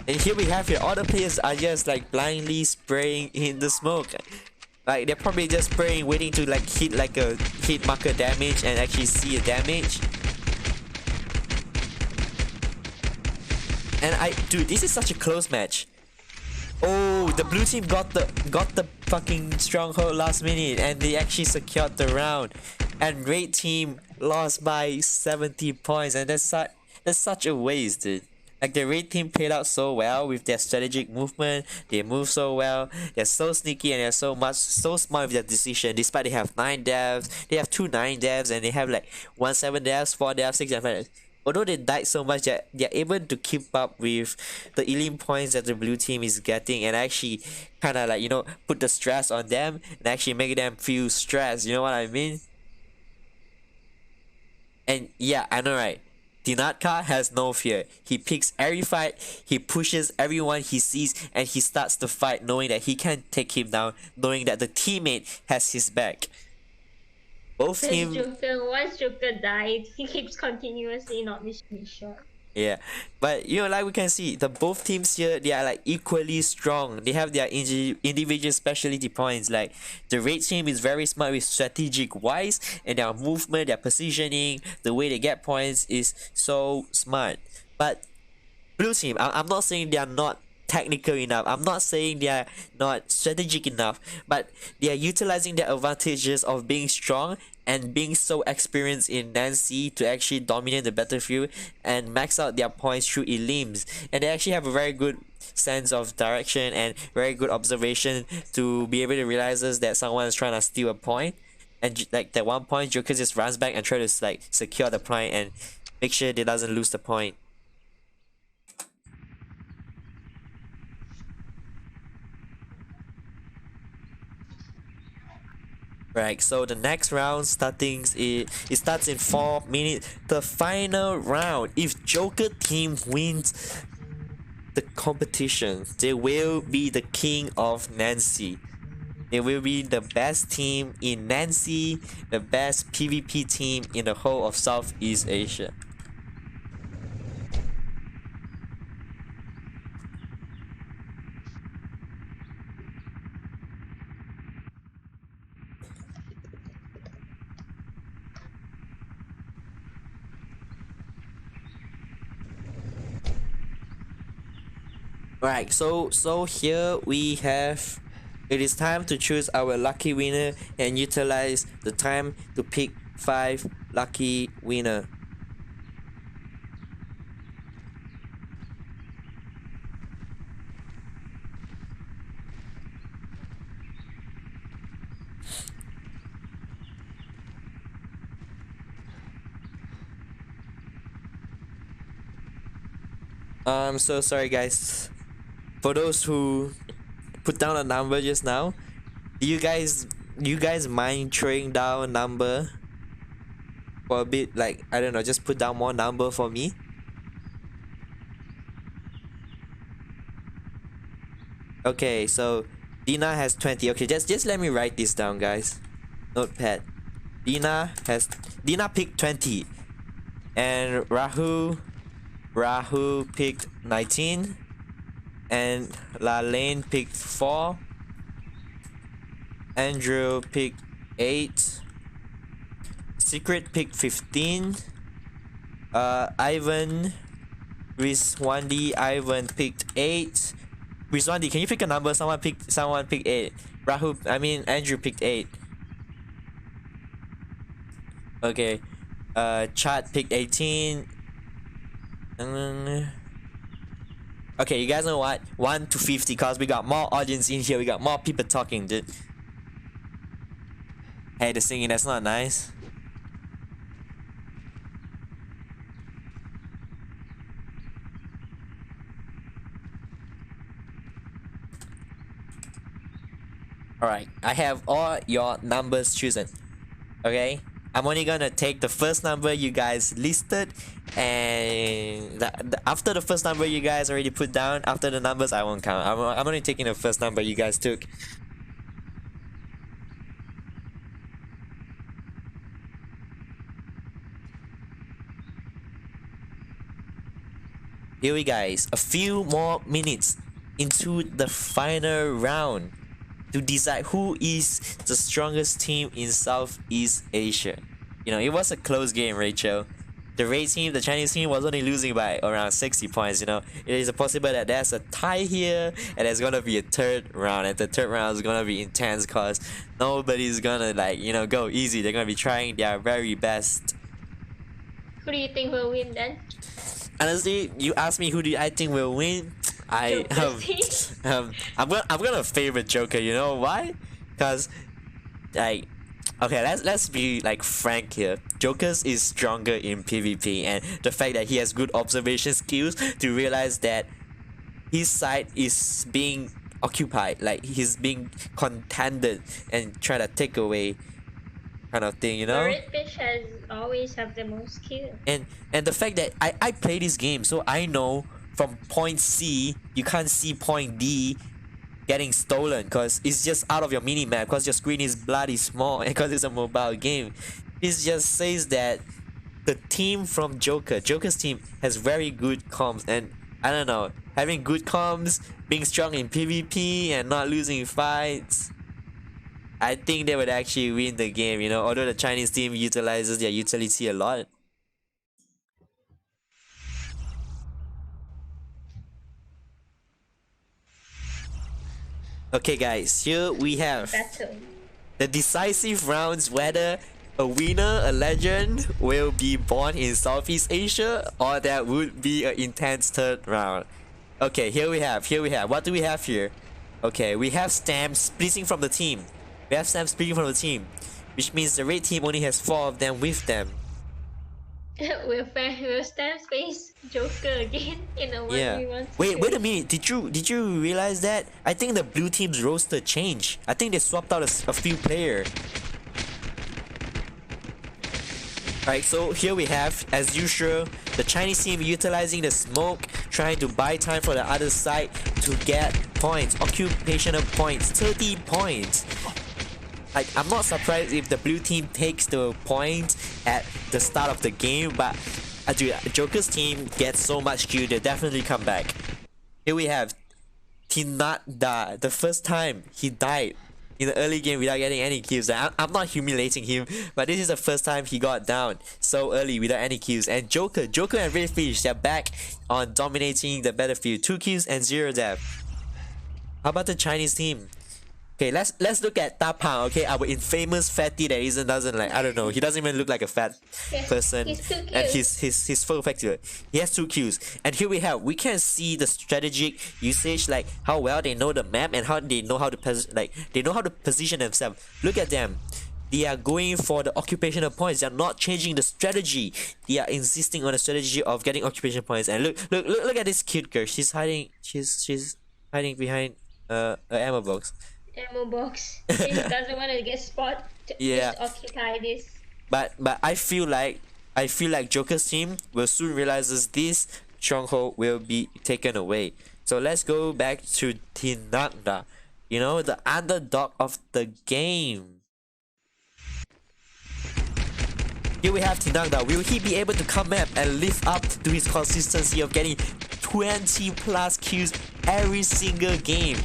And here we have all the players are just like blindly spraying in the smoke. Like they're probably just spraying, waiting to like hit like a hit marker damage and actually see a damage. And dude, this is such a close match. Oh, the blue team got the fucking stronghold last minute and they actually secured the round. And red team lost by 70 points, and that's such a waste, dude. Like the red team played out so well with their strategic movement. They move so well. They're so sneaky and they're so smart with their decision. Despite they have 9 devs, they have 2 9 devs, and they have like 1 7 devs, 4 devs, 6 devs. Although they died so much, they're able to keep up with the elite points that the blue team is getting and actually kind of like, you know, put the stress on them and actually make them feel stressed. You know what I mean? And yeah, I know, right? Dinatka has no fear. He picks every fight, he pushes everyone he sees, and he starts the fight knowing that he can take him down, knowing that the teammate has his back. Both teams... Once Joker died, he keeps continuously not missing his shot. Yeah, but you know, like we can see, the both teams here, they are like equally strong. They have their individual specialty points. Like the red team is very smart with strategic wise, and their movement, their positioning, the way they get points is so smart. But blue team, I'm not saying they are not technical enough. I'm not saying they are not strategic enough, but they are utilizing their advantages of being strong and being so experienced in Nancy to actually dominate the battlefield and max out their points through elims. And they actually have a very good sense of direction and very good observation to be able to realize that someone is trying to steal a point. And like that one point, Joker just runs back and try to like secure the point and make sure they doesn't lose the point. Right, so the next round it starts in 4 minutes. The final round. If Joker team wins the competition, they will be the king of Nancy. They will be the best team in Nancy, the best PvP team in the whole of Southeast Asia. Right, so here we have, it is time to choose our lucky winner and utilize the time to pick 5 lucky winner. I'm so sorry guys. For those who put down a number just now, do you guys mind throwing down a number for a bit? Like, I don't know, just put down more number for me. Okay, so Dina has 20. Okay, just let me write this down, guys. Notepad. Dina picked 20, and Rahu picked 19, and Lane picked 4. Andrew picked 8. Secret picked 15. Ivan picked 8. Rizwandi, can you pick a number? Someone picked 8. Andrew picked 8. Okay. Chad picked 18. Okay, you guys know what? 1 to 50, cause we got more audience in here. We got more people talking, dude. Hey, the singing, that's not nice. Alright, I have all your numbers chosen. Okay? I'm only gonna take the first number you guys listed, and after the first number you guys already put down, after the numbers I won't count. I'm only taking the first number you guys took. Here we guys, a few more minutes into the final round to decide who is the strongest team in Southeast Asia. You know, it was a close game, Rachel. The Ray team, the Chinese team, was only losing by around 60 points, you know. It is possible that there's a tie here and there's gonna be a third round, and the third round is gonna be intense cause nobody's gonna, like, you know, go easy. They're gonna be trying their very best. Who do you think will win then? Honestly, you ask me who do I think will win. I'm gonna favor Joker. You know why? Cause, like, okay, let's be like frank here. Joker's is stronger in PvP, and the fact that he has good observation skills to realize that his side is being occupied, like he's being contended and try to take away, kind of thing, you know. Red fish has always have the most kill. And the fact that I play this game, so I know from point C you can't see point D getting stolen because it's just out of your mini map because your screen is bloody small and because it's a mobile game. It just says that the team from Joker's team has very good comms, and I don't know, having good comms, being strong in PvP and not losing fights, I think they would actually win the game, you know, although the Chinese team utilizes their utility a lot. Okay guys, here we have Battle. the decisive rounds whether a winner, a legend, will be born in Southeast Asia or there would be an intense third round. Okay, here we have. What do we have here? Okay, we have Stam splitting from the team. We have Stam splitting from the team, which means the red team only has 4 of them with them. We'll stand space Joker again in a Yeah. 1v1 Wait a situation. minute. Did you realize that? I think the blue team's roster changed. I think they swapped out a few player. Right, so here we have, as usual, the Chinese team utilizing the smoke, trying to buy time for the other side to get points, occupational points, 30 points. Like, I'm not surprised if the blue team takes the point at the start of the game, but dude, Joker's team gets so much kill, they definitely come back. Here we have Tinada, the first time he died in the early game without getting any kills. I'm not humiliating him, but this is the first time he got down so early without any kills. And Joker and Redfish, they're back on dominating the battlefield. 2 kills and 0 death. How about the Chinese team? Okay, let's look at Tapang, okay, our infamous fatty that doesn't like, I don't know, he doesn't even look like a fat person, he's too and cute. he's full effective. He has 2 kills, and here we can see the strategic usage, like how well they know the map and how they know how to position themselves. Look at them. They are going for the occupational points. They are not changing the strategy. They are insisting on the strategy of getting occupation points. And look at this cute girl. She's hiding behind an ammo box. Ammo box. He doesn't want to get spot. Yeah. Just occupy this. But I feel like Joker's team will soon realizes this stronghold will be taken away. So let's go back to Tinagda. You know, the underdog of the game. Here we have Tinagda. Will he be able to come up and live up to his consistency of getting 20 plus kills every single game?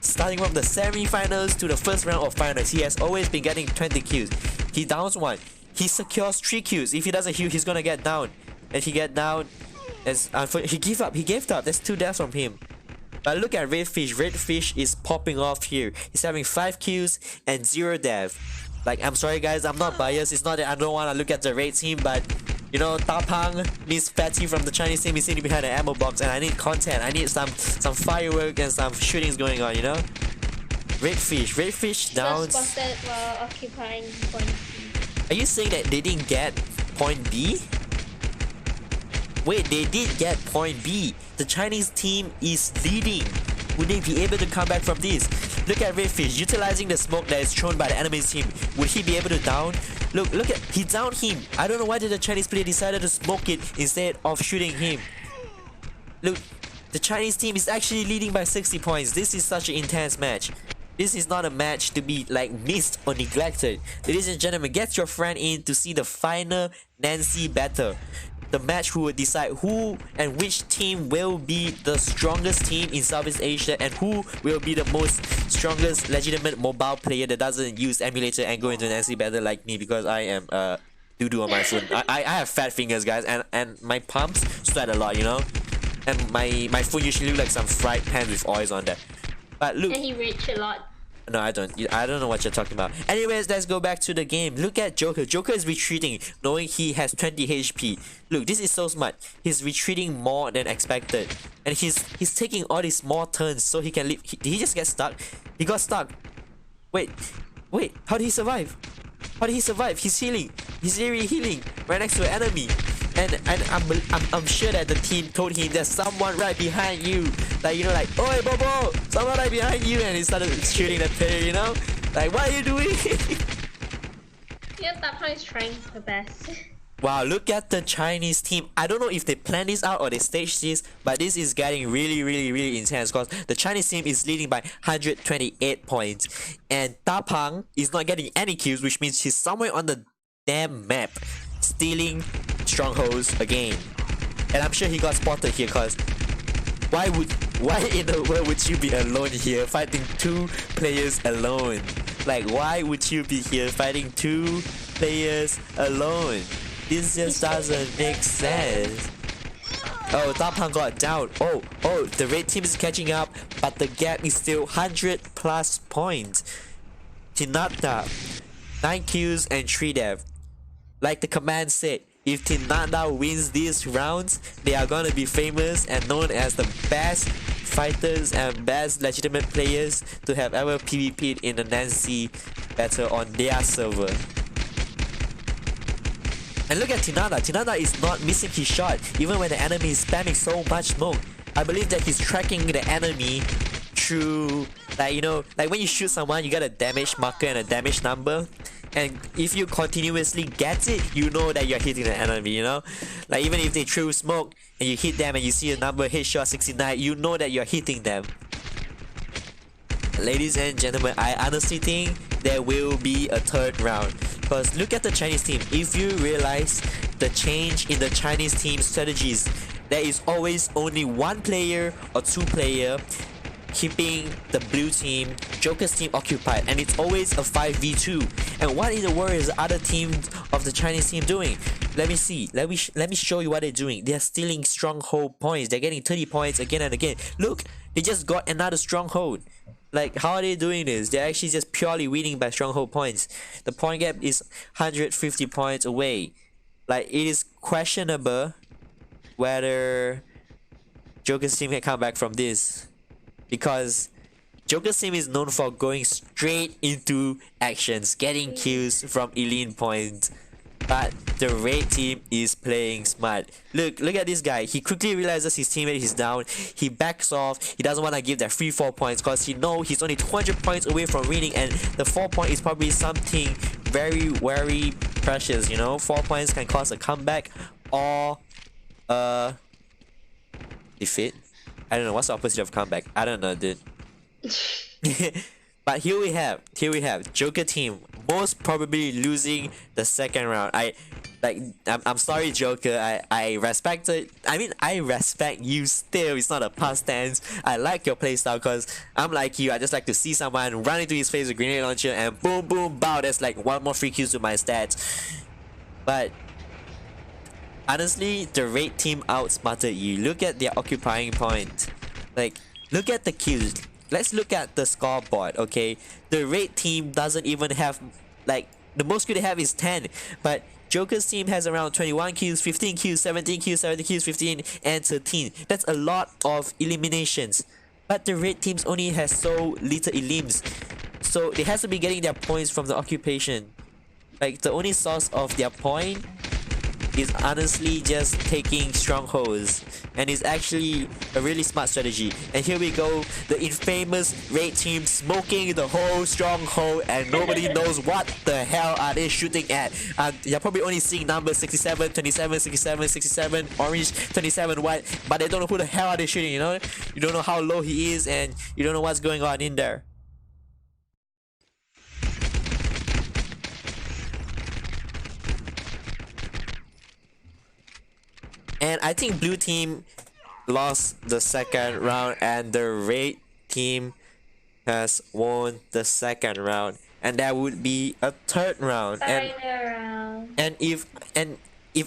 Starting from the semi-finals to the first round of finals, he has always been getting 20 kills. He downs 1. He secures 3 kills. If he doesn't heal, he's gonna get down. And he get down. He gave up. There's 2 deaths from him. But look at Redfish. Redfish is popping off here. He's having 5 kills and 0 death. Like, I'm sorry guys, I'm not biased. It's not that I don't want to look at the red team, but you know, Tapang, Miss Fatty from the Chinese team is sitting behind the ammo box, and I need content. I need some firework and some shootings going on, you know? Redfish downs. Just spotted while occupying point C. Are you saying that they didn't get point B? Wait, they did get point B. The Chinese team is leading. Would they be able to come back from this? Look at Redfish utilizing the smoke that is thrown by the enemy's team. Would he be able to down? Look at, he downed him. I don't know why did the Chinese player decided to smoke it instead of shooting him. Look, the Chinese team is actually leading by 60 points. This is such an intense match. This is not a match to be like missed or neglected. Ladies and gentlemen, get your friend in to see the final Nancy battle. The match who will decide who and which team will be the strongest team in Southeast Asia and who will be the most strongest legitimate mobile player that doesn't use emulator and go into an NC battle like me, because I am doo-doo on my phone. I have fat fingers, guys, and my palms sweat a lot, you know? And my phone usually look like some fried pan with oils on there. But look, And he rage a lot. no, I don't know what you're talking about. Anyways, let's go back to the game. Look at Joker. Joker is retreating, knowing he has 20 HP. Look, this is so smart. He's retreating more than expected. And he's taking all these small turns so he can leave. Did he just get stuck? He got stuck. Wait. How did he survive? He's healing. He's literally healing right next to an enemy. And I'm sure that the team told him there's someone right behind you. Like, you know, like, oi Bobo, someone right behind you, and he started shooting the player, you know? Like, what are you doing? Yeah, Tapang is trying her best. Wow, look at the Chinese team. I don't know if they planned this out or they staged this, but this is getting really intense because the Chinese team is leading by 128 points. And Tapang is not getting any kills, which means he's somewhere on the damn map stealing strongholds again. And I'm sure he got spotted here because why in the world would you be alone here fighting 2 players alone? Like, why would you be here fighting 2 players alone? This just doesn't make sense. Oh, Tapang got down. Oh, the red team is catching up, but the gap is still 100 plus points. Hinata, 9 kills and 3 deaths. Like the command said, if Tinada wins these rounds, they are gonna be famous and known as the best fighters and best legitimate players to have ever PvP'd in a Nancy battle on their server. And look at Tinada. Tinada is not missing his shot even when the enemy is spamming so much smoke. I believe that he's tracking the enemy through, like, you know, like when you shoot someone, you get a damage marker and a damage number. And if you continuously get it, you know that you're hitting the enemy, you know? Like even if they throw smoke and you hit them and you see a number headshot 69, you know that you're hitting them. Ladies and gentlemen, I honestly think there will be a third round. Because look at the Chinese team. If you realize the change in the Chinese team strategies, there is always only one player or two player keeping the blue team, Joker's team occupied, and it's always a 5v2. And what in the world is the other team of the Chinese team doing? Let me see. Let me show you what they're doing. They're stealing stronghold points. They're getting 30 points again and again. Look, they just got another stronghold. Like, how are they doing this? They're actually just purely winning by stronghold points. The point gap is 150 points away. Like, it is questionable whether Joker's team can come back from this, because Joker's team is known for going straight into actions, getting kills from elite points. But the Raid team is playing smart. Look at this guy. He quickly realizes his teammate is down. He backs off. He doesn't want to give that free 4 points because he knows he's only 200 points away from winning, and the 4 point is probably something very, very precious, you know? 4 points can cause a comeback or a defeat. I don't know, what's the opposite of comeback? I don't know, dude. But here we have Joker team most probably losing the second round. I'm sorry, Joker. I respect it. I mean, I respect you still. It's not a past tense. I like your playstyle because I'm like you. I just like to see someone run into his face with a grenade launcher and boom, boom, bow. That's like one more free kills to my stats. But honestly, the Raid team outsmarted you. Look at their occupying point. Like, look at the kills. Let's look at the scoreboard, okay? The Raid team doesn't even have, like, the most kill they have is 10. But Joker's team has around 21 kills, 15 kills, 17 kills, 17 kills, 15, and 13. That's a lot of eliminations. But the Raid teams only has so little elims. So they have to be getting their points from the occupation. Like, the only source of their point is honestly just taking strongholds, and it's actually a really smart strategy. And here we go, the infamous Raid team smoking the whole stronghold, and nobody knows what the hell are they shooting at. You're probably only seeing numbers 67, 27, 67, 67, orange, 27, white, but they don't know who the hell are they shooting, you know? You don't know how low he is, and you don't know what's going on in there. And I think blue team lost the second round, and the Raid team has won the second round, and there would be a third round. And if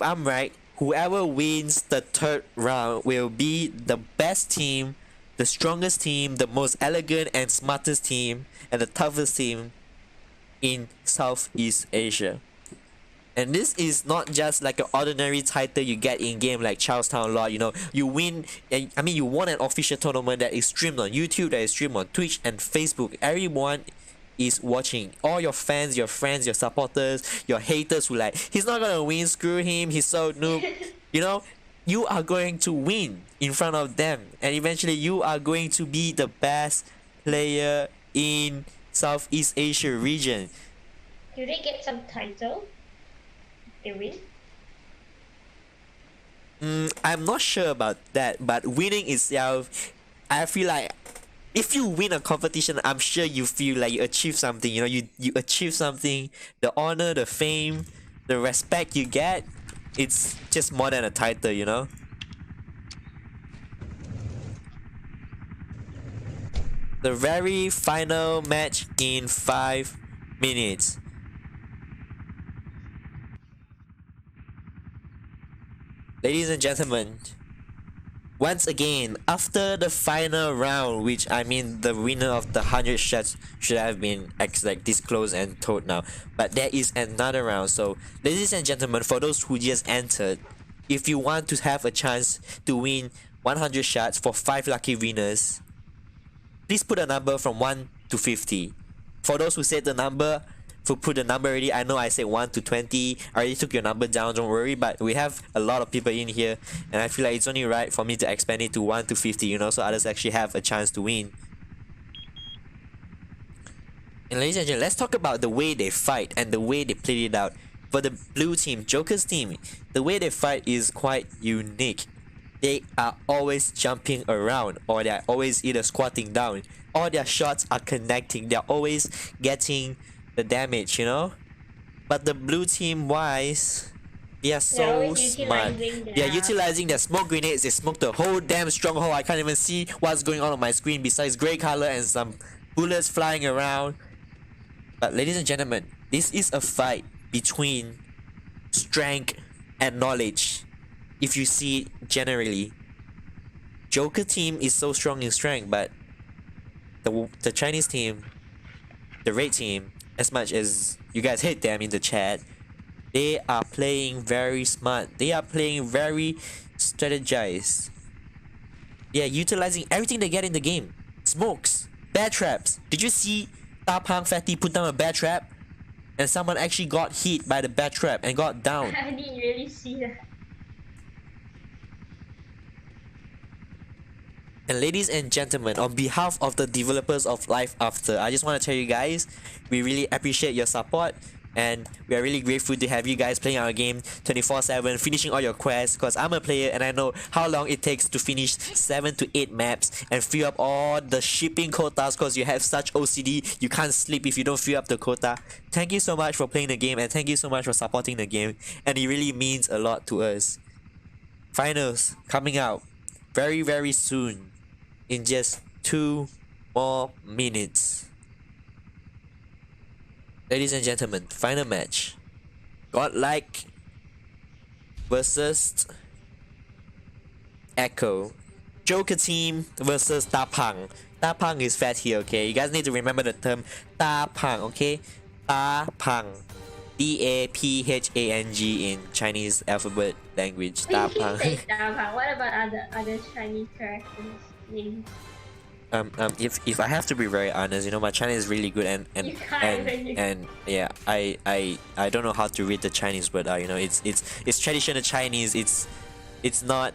I'm right, whoever wins the third round will be the best team, the strongest team, the most elegant and smartest team, and the toughest team in Southeast Asia. And this is not just like an ordinary title you get in game like Charlestown Law. You know, you win. I mean, you won an official tournament that is streamed on YouTube, that is streamed on Twitch and Facebook. Everyone is watching. All your fans, your friends, your supporters, your haters who like, he's not gonna win. Screw him. He's so noob. You know, you are going to win in front of them, and eventually you are going to be the best player in Southeast Asia region. Do they get some title? They win? I'm not sure about that, but winning itself, I feel like if you win a competition, I'm sure you feel like you achieve something. You know, you achieve something. The honor, the fame, the respect you get, it's just more than a title, you know. The very final match in 5 minutes. Ladies and gentlemen, Once again, after the final round, which I mean the winner of the 100 shots should have been like disclosed and told now, but there is another round. So ladies and gentlemen, for those who just entered, if you want to have a chance to win 100 shots for 5 lucky winners, please put a number from 1 to 50. For those who said the number, who put the number already, I know I said 1 to 20. I already took your number down, don't worry, but we have a lot of people in here, and I feel like it's only right for me to expand it to 1 to 50, you know, so others actually have a chance to win. And ladies and gentlemen, let's talk about the way they fight and the way they played it out. For the blue team, Joker's team, the way they fight is quite unique. They are always jumping around, or they're always either squatting down. All their shots are connecting, they're always getting the damage, you know? But the blue team wise, they are so smart. They are utilizing their smoke grenades, they smoke the whole damn stronghold. I can't even see what's going on my screen besides grey color and some bullets flying around. But ladies and gentlemen, this is a fight between strength and knowledge. If you see it generally, Joker team is so strong in strength, but the Chinese team, the red team, as much as you guys hate them in the chat, they are playing very smart. They are playing very strategized. They are utilizing everything they get in the game. Smokes, bear traps. Did you see Ta Pang Fatty put down a bear trap? And someone actually got hit by the bear trap and got down. I didn't really see that. And ladies and gentlemen, on behalf of the developers of LifeAfter, I just want to tell you guys, we really appreciate your support, and we are really grateful to have you guys playing our game 24/7, finishing all your quests, because I'm a player and I know how long it takes to finish 7 to 8 maps and fill up all the shipping quotas, because you have such OCD, you can't sleep if you don't fill up the quota. Thank you so much for playing the game, and thank you so much for supporting the game, and it really means a lot to us. Finals coming out very, very soon, in just 2 more minutes. Ladies and gentlemen, final match. Godlike versus Echo. Joker team versus Ta Pang. Ta Pang is fat here, okay? You guys need to remember the term Ta Pang, okay? Ta Pang. Daphang in Chinese alphabet language. Ta Pang. What about other Chinese characters names? If I have to be very honest, you know, my Chinese is really good, and yeah, I don't know how to read the Chinese, but you know, it's traditional Chinese. It's not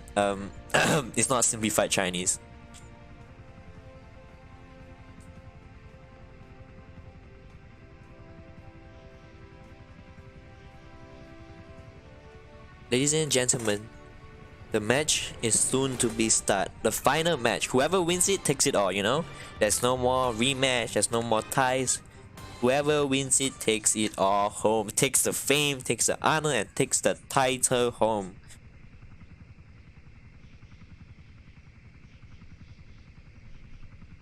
it's not simplified Chinese. Ladies and gentlemen, the match is soon to be start. The final match. Whoever wins it takes it all, you know? There's no more rematch, there's no more ties. Whoever wins it takes it all home. Takes the fame, takes the honor, and takes the title home.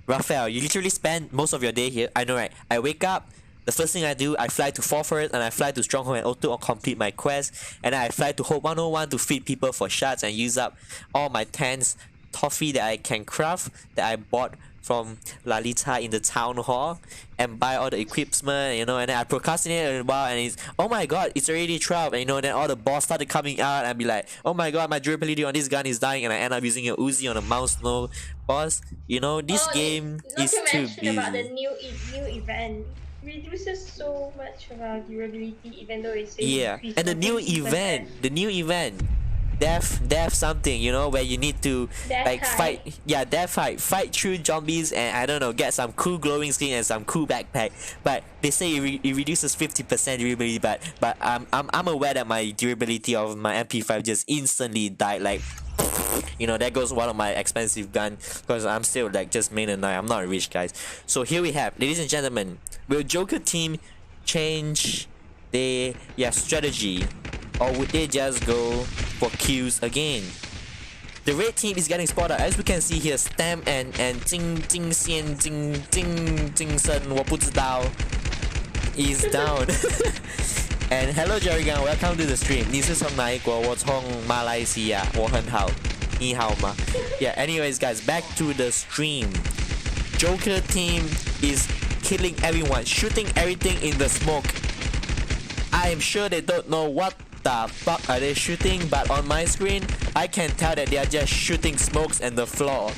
Raphael, you literally spend most of your day here. I know, right? I wake up, the first thing I do, I fly to Forest, and I fly to Stronghold and auto complete my quest, and then I fly to Hope 101 to feed people for shards and use up all my 10s toffee that I can craft that I bought from Lalita in the town hall, and buy all the equipment, you know, and then I procrastinated a while, and it's, oh my god, it's already 12, and you know, then all the boss started coming out, and I'd be like, oh my god, my durability on this gun is dying, and I end up using a Uzi on a mouse no boss. You know, this game is too busy. About the new event. Reduces so much of our durability, even though it's and the new event, death something, you know, where you need to fight through zombies, and I don't know, get some cool glowing skin and some cool backpack. But they say it reduces 50% durability, but I'm aware that my durability of my MP5 just instantly died, like, you know, there goes one of my expensive gun, because I'm still like just main and I'm not rich, guys. So here we have, ladies and gentlemen, will Joker team change their strategy, or would they just go for kills again? The red team is getting spotted, as we can see here. Stam and Jing Xian Jing Shen 我不知道 is down. And hello Jerry Gang, welcome to the stream. 你是从哪一国？我从马来西亚，我很好。Ni hao ma. Yeah, anyways, guys, back to the stream. Joker team is killing everyone, shooting everything in the smoke. I am sure they don't know what the fuck are they shooting, but on my screen, I can tell that they are just shooting smokes in the floor.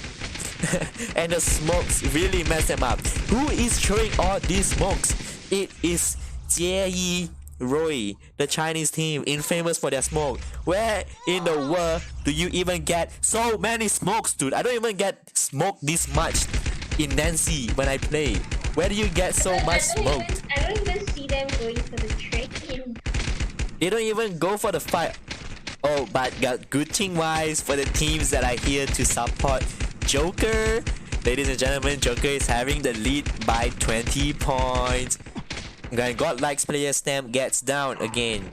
And the smokes really mess them up. Who is throwing all these smokes? It is Jie Roy, the Chinese team, infamous for their smoke. Where in the world do you even get so many smokes, dude? I don't even get smoke this much in Nancy when I play. Where do you get so much smoke? I don't even see them going for the train. They don't even go for the fight. Oh, but got good thing wise for the teams that are here to support Joker. Ladies and gentlemen, Joker is having the lead by 20 points. Godlike's player stamp gets down again.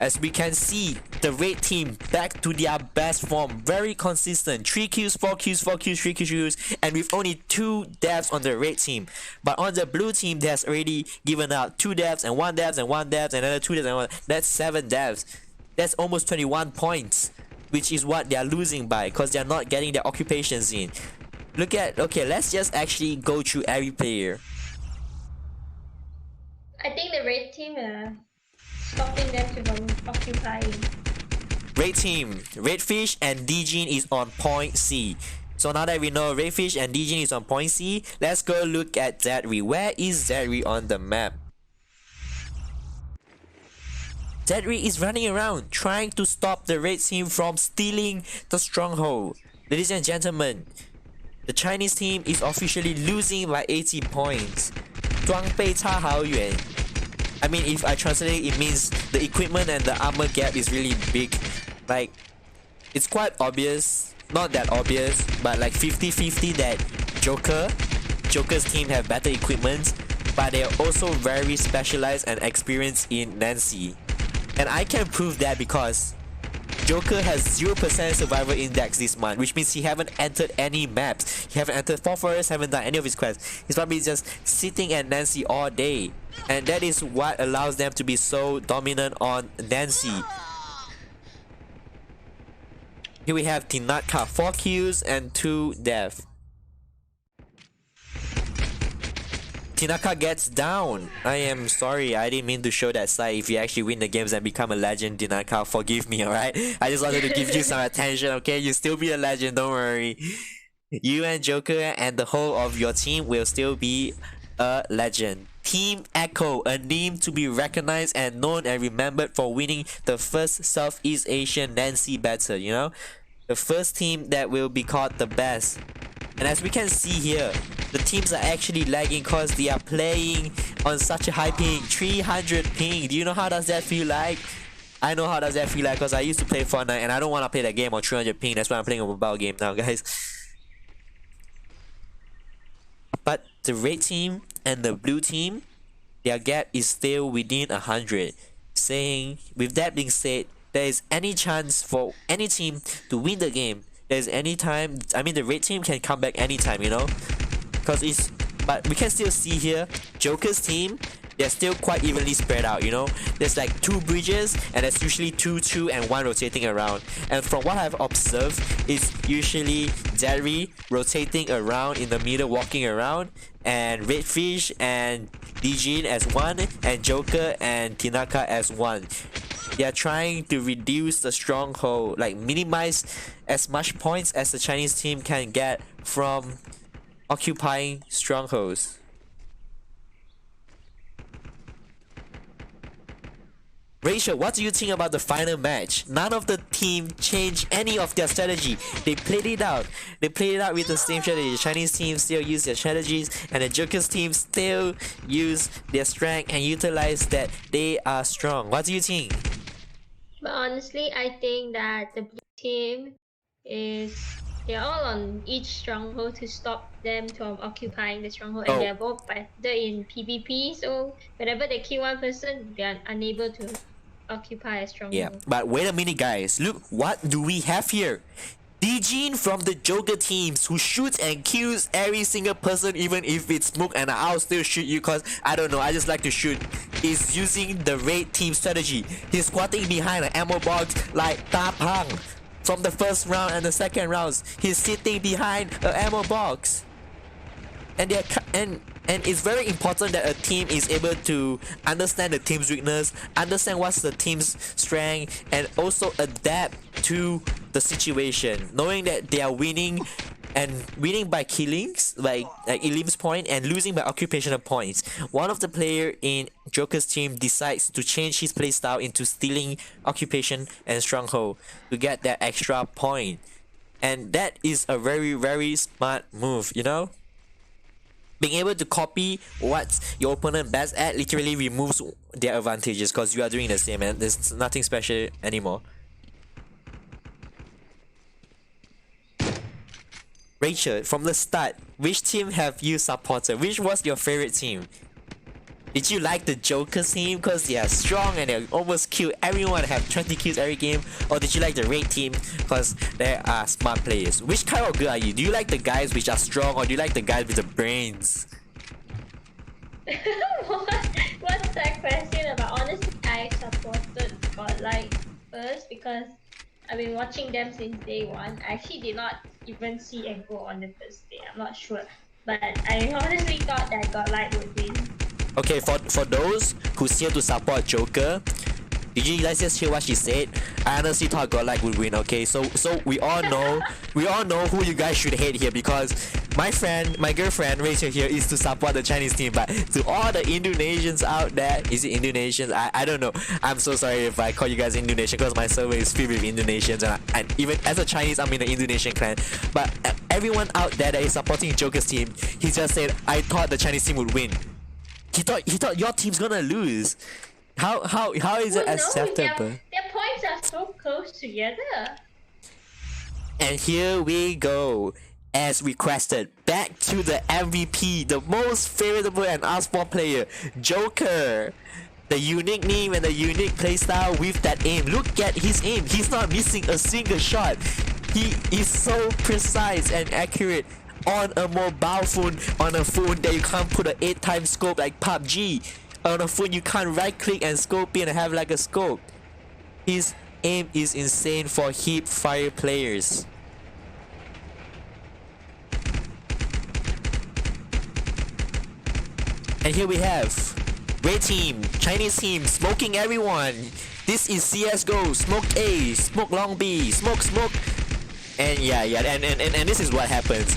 As we can see, the red team back to their best form, very consistent. 3 kills, 4 kills, 4 kills, 3 kills, and with only 2 deaths on the red team. But on the blue team, there's already given out 2 deaths and 1 deaths and 1 deaths and another 2 deaths and 1. That's 7 deaths. That's almost 21 points, which is what they're losing by because they're not getting their occupations in. Look at, okay, let's just actually go through every player. I think the red team stopping them from occupying. Red team, Redfish and Dijin is on point C. So now that we know Redfish and Dijin is on point C, let's go look at Zedri. Where is Zedri on the map? Zedri is running around trying to stop the red team from stealing the stronghold. Ladies and gentlemen, the Chinese team is officially losing by 80 points. 装备差好远. I mean, if I translate it, it means the equipment and the armor gap is really big. Like, it's quite obvious, not that obvious, but like 50-50 that Joker's team have better equipment, but they're also very specialized and experienced in Nancy. And I can prove that because Joker has 0% survival index this month, which means he haven't entered any maps. He haven't entered 4 forests, haven't done any of his quests. He's probably just sitting at Nancy all day. And that is what allows them to be so dominant on Nancy. Here we have Tinaka, 4 kills and 2 deaths. Tinaka gets down. I am sorry, I didn't mean to show that side. If you actually win the games and become a legend, Tinaka, forgive me, alright? I just wanted to give you some attention, okay? You still be a legend, don't worry. You and Joker and the whole of your team will still be a legend. Team Echo, a name to be recognized and known and remembered for winning the first Southeast Asian Nancy battle, you know? The first team that will be called the best. And as we can see here, the teams are actually lagging because they are playing on such a high ping, 300 ping. Do you know how does that feel like? I know how does that feel like because I used to play Fortnite and I don't want to play that game on 300 ping. That's why I'm playing a mobile game now, guys. But the red team and the blue team, their gap is still within 100. Saying, with that being said, there is any chance for any team to win the game. There's any time, I mean the red team can come back anytime, you know, because it's, but we can still see here Joker's team, they're still quite evenly spread out, you know. There's like 2 bridges and there's usually 2 and 1 rotating around, and from what I've observed it's usually Zedri rotating around in the middle, walking around, and Redfish and Dijin as 1 and Joker and Tinaka as 1. They are trying to reduce the stronghold, like minimize as much points as the Chinese team can get from occupying strongholds. Rachel, what do you think about the final match? None of the team changed any of their strategy. They played it out. They played it out with the same strategy. The Chinese team still use their strategies, and the Joker's team still use their strength and utilize that they are strong. What do you think? But honestly, I think that the blue team they're all on each stronghold to stop them from occupying the stronghold, and they're both better in PvP. So whenever they kill one person, they are unable to occupy a stronghold. Yeah, but wait a minute, guys. Look, what do we have here? Dijin from the Joker teams who shoots and kills every single person, even if it's smoke, and I'll still shoot you because I don't know, I just like to shoot, is using the red team strategy. He's squatting behind an ammo box like Ta Pang. from the first round and the second rounds. He's sitting behind an ammo box. And they're and it's very important that a team is able to understand the team's weakness, understand what's the team's strength, and also adapt to the situation, knowing that they are winning and winning by killings, like Elim's point, and losing by occupational points. One of the player in Joker's team decides to change his playstyle into stealing occupation and stronghold to get that extra point, and that is a very very smart move, you know. Being able to copy what your opponent best at literally removes their advantages because you are doing the same and there's nothing special anymore. Rachel, from the start, which team have you supported? Which was your favorite team? Did you like the Joker team because they are strong and they almost kill everyone, have 20 kills every game? Or did you like the Raid team because they are smart players? Which kind of girl are you? Do you like the guys which are strong or do you like the guys with the brains? What's that question about? Honestly, I supported Spotlight first because I've been watching them since day one. I actually did not even see a goal on the first day. I'm not sure. But I honestly thought that Godlight would win. Okay, for those who's here to support Joker, did you guys just hear what she said? I honestly thought Godlike would win. Okay, so we all know who you guys should hate here because my girlfriend Rachel here is to support the Chinese team, but to all the Indonesians out there, is it Indonesians? I don't know. I'm so sorry if I call you guys Indonesian because my server is filled with Indonesians and even as a Chinese I'm in the Indonesian clan. But everyone out there that is supporting Joker's team, he just said I thought the Chinese team would win. He thought your team's gonna lose. How is it acceptable? Their points are so close together. And here we go. As requested, back to the MVP, the most favorable and asked for player, Joker. The unique name and the unique playstyle with that aim. Look at his aim. He's not missing a single shot. He is so precise and accurate. On a mobile phone, on a phone that you can't put an 8x scope like PUBG. On a phone you can't right click and scope in and have like a scope. His aim is insane for hip fire players. And here we have Red team, Chinese team, smoking everyone. This is CSGO, smoke A, smoke long B, smoke. And yeah, and this is what happens.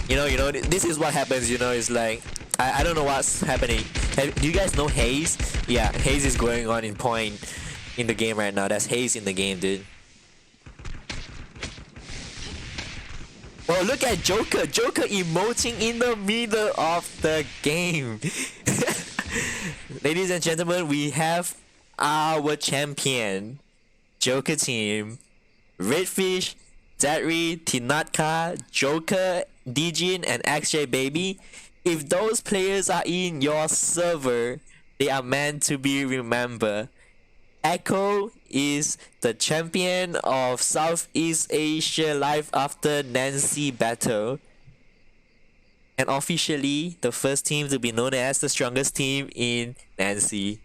You know, this is what happens, you know, it's like, I don't know what's happening. Do you guys know Haze? Yeah, Haze is going on in point in the game right now. That's Haze in the game, dude. Well, look at Joker. Joker emoting in the middle of the game. Ladies and gentlemen, we have our champion. Joker team. Redfish, Zedri, Tinatka, Joker, Dijin, and XJ Baby. If those players are in your server, they are meant to be remembered. Echo is the champion of Southeast Asia LifeAfter Nancy Battle. And officially, the first team to be known as the strongest team in Nancy.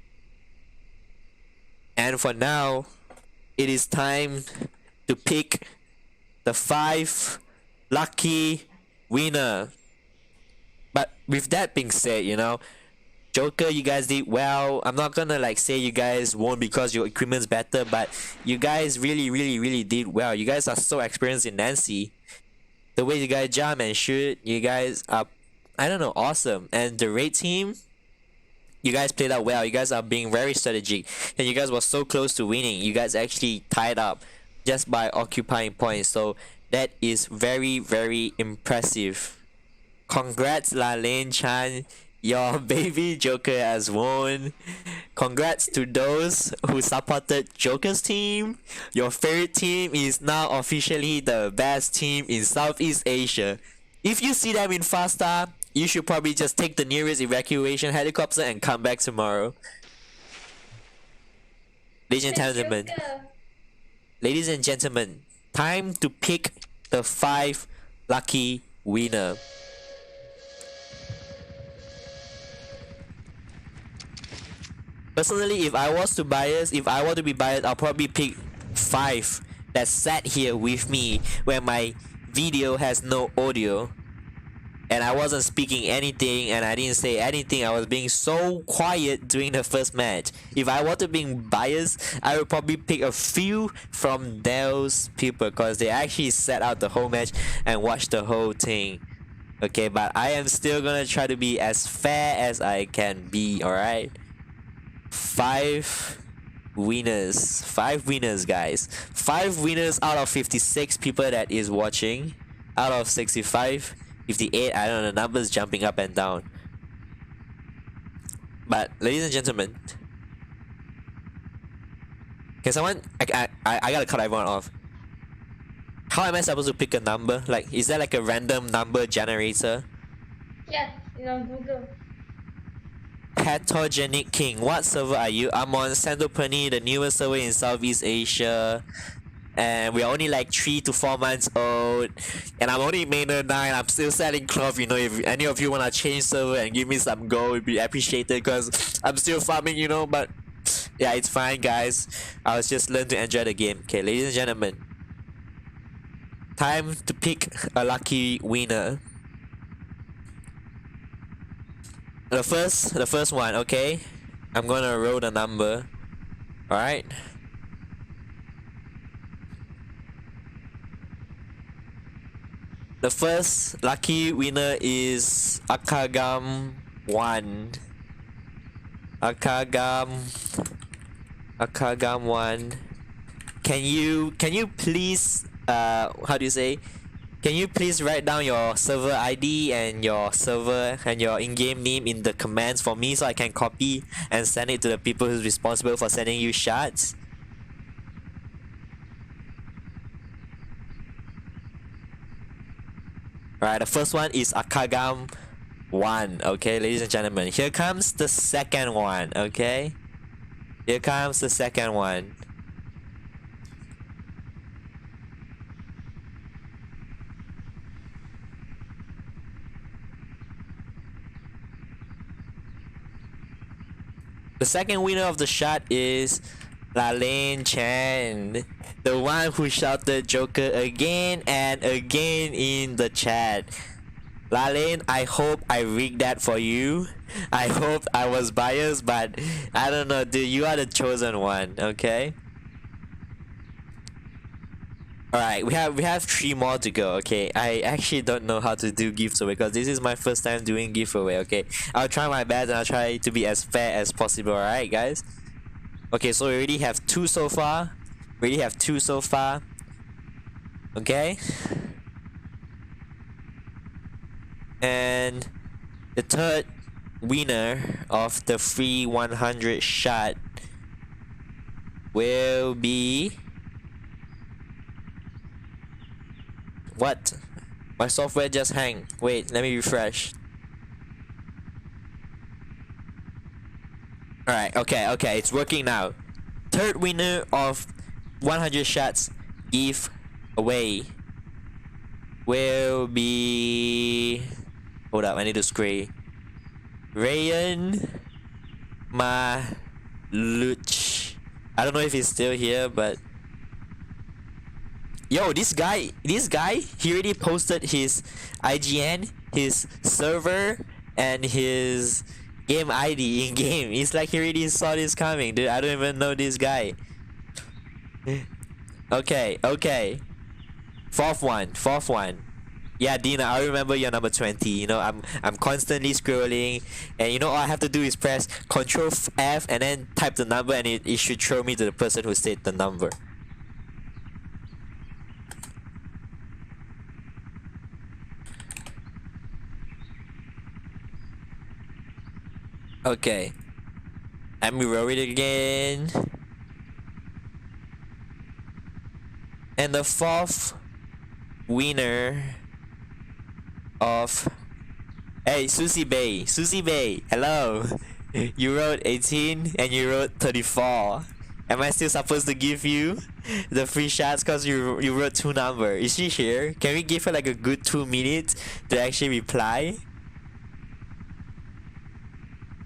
And for now, it is time to pick the 5 lucky winner. But with that being said, you know, Joker, you guys did well. I'm not gonna like say you guys won because your equipment's better, but you guys really did well. You guys are so experienced in Nancy. The way you guys jump and shoot, you guys are, I don't know, awesome. And the Raid team, you guys played out well. You guys are being very strategic, and you guys were so close to winning. You guys actually tied up just by occupying points. So that is very impressive. Congrats, La Lane Chan. Your baby Joker has won. Congrats to those who supported Joker's team. Your favorite team is now officially the best team in Southeast Asia. If you see them in Fasta, you should probably just take the nearest evacuation helicopter and come back tomorrow. Ladies and gentlemen, time to pick the 5 lucky winner. Personally, if I were to be biased, I'll probably pick 5 that sat here with me when my video has no audio and I wasn't speaking anything and I didn't say anything. I was being so quiet during the first match. If I were to be biased, I would probably pick a few from those people because they actually sat out the whole match and watched the whole thing. Okay, but I am still gonna try to be as fair as I can be, alright? 5 winners, guys. 5 winners out of 56 people that is watching. Out of 65, 58, I don't know, the numbers jumping up and down. But ladies and gentlemen, can someone I gotta cut everyone off. How am I supposed to pick a number? Like, is there like a random number generator? Yeah, Google. Pathogenic King, what server are you? I'm on Sandopani, the newest server in Southeast Asia. And we're only like 3 to 4 months old. And I'm only Mainer 9. I'm still selling cloth. You know, if any of you wanna change server and give me some gold, it'd be appreciated because I'm still farming, you know, but yeah, it's fine, guys. I was just learn to enjoy the game. Okay, ladies and gentlemen. Time to pick a lucky winner. The first one, okay? I'm gonna roll the number. Alright? The first lucky winner is Akagam 1. Akagam 1. Can you please how do you say? Can you please write down your server ID and your server and your in-game name in the comments for me so I can copy and send it to the people who's responsible for sending you shots? Alright, the first one is Akagam 1. Okay, ladies and gentlemen. Here comes the second one, okay? Here comes the second one. The second winner of the shot is Lalaine Chan, the one who shouted Joker again and again in the chat. Lalaine, I hope I rigged that for you. I hope I was biased, but I don't know, dude. You are the chosen one, okay? Alright, we have 3 more to go, okay? I actually don't know how to do giveaway because this is my first time doing giveaway, okay? I'll try my best and I'll try to be as fair as possible, alright, guys? Okay, so we already have 2 so far. Okay? And the third winner of the free 100 shot will be... What? My software just hang. Wait, let me refresh. Alright, okay, it's working now. Third winner of 100 shots give away will be... Hold up, I need to scray. Rayan Maluch. I don't know if he's still here, but... Yo, this guy, he already posted his IGN, his server, and his game ID in game. It's like he already saw this coming, dude. I don't even know this guy. Okay. Fourth one. Yeah, Dina, I remember you're number 20. You know, I'm constantly scrolling, and you know all I have to do is press Control F and then type the number, and it should throw me to the person who said the number. Okay. Let me roll it again. And the fourth winner of... Hey, Susie Bay, hello. You wrote 18 and you wrote 34. Am I still supposed to give you the free shots because you wrote 2 numbers? Is she here? Can we give her like a good 2 minutes to actually reply?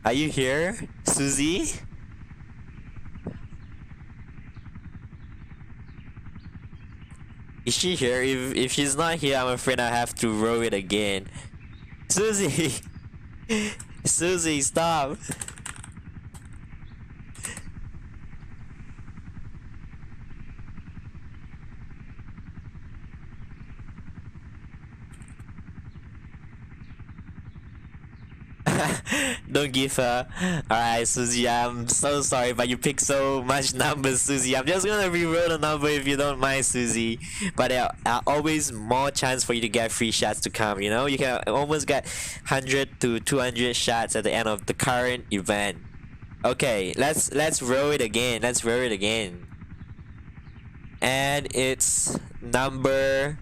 Are you here, Susie? Is she here? If she's not here, I'm afraid I have to roll it again. Susie! Susie, stop! Don't give her. Alright, Susie, I'm so sorry, but you picked so much numbers, Susie. I'm just gonna reroll the number if you don't mind, Susie. But there are always more chance for you to get free shots to come, you know? You can almost get 100 to 200 shots at the end of the current event. Okay, let's roll it again. Let's roll it again. And it's number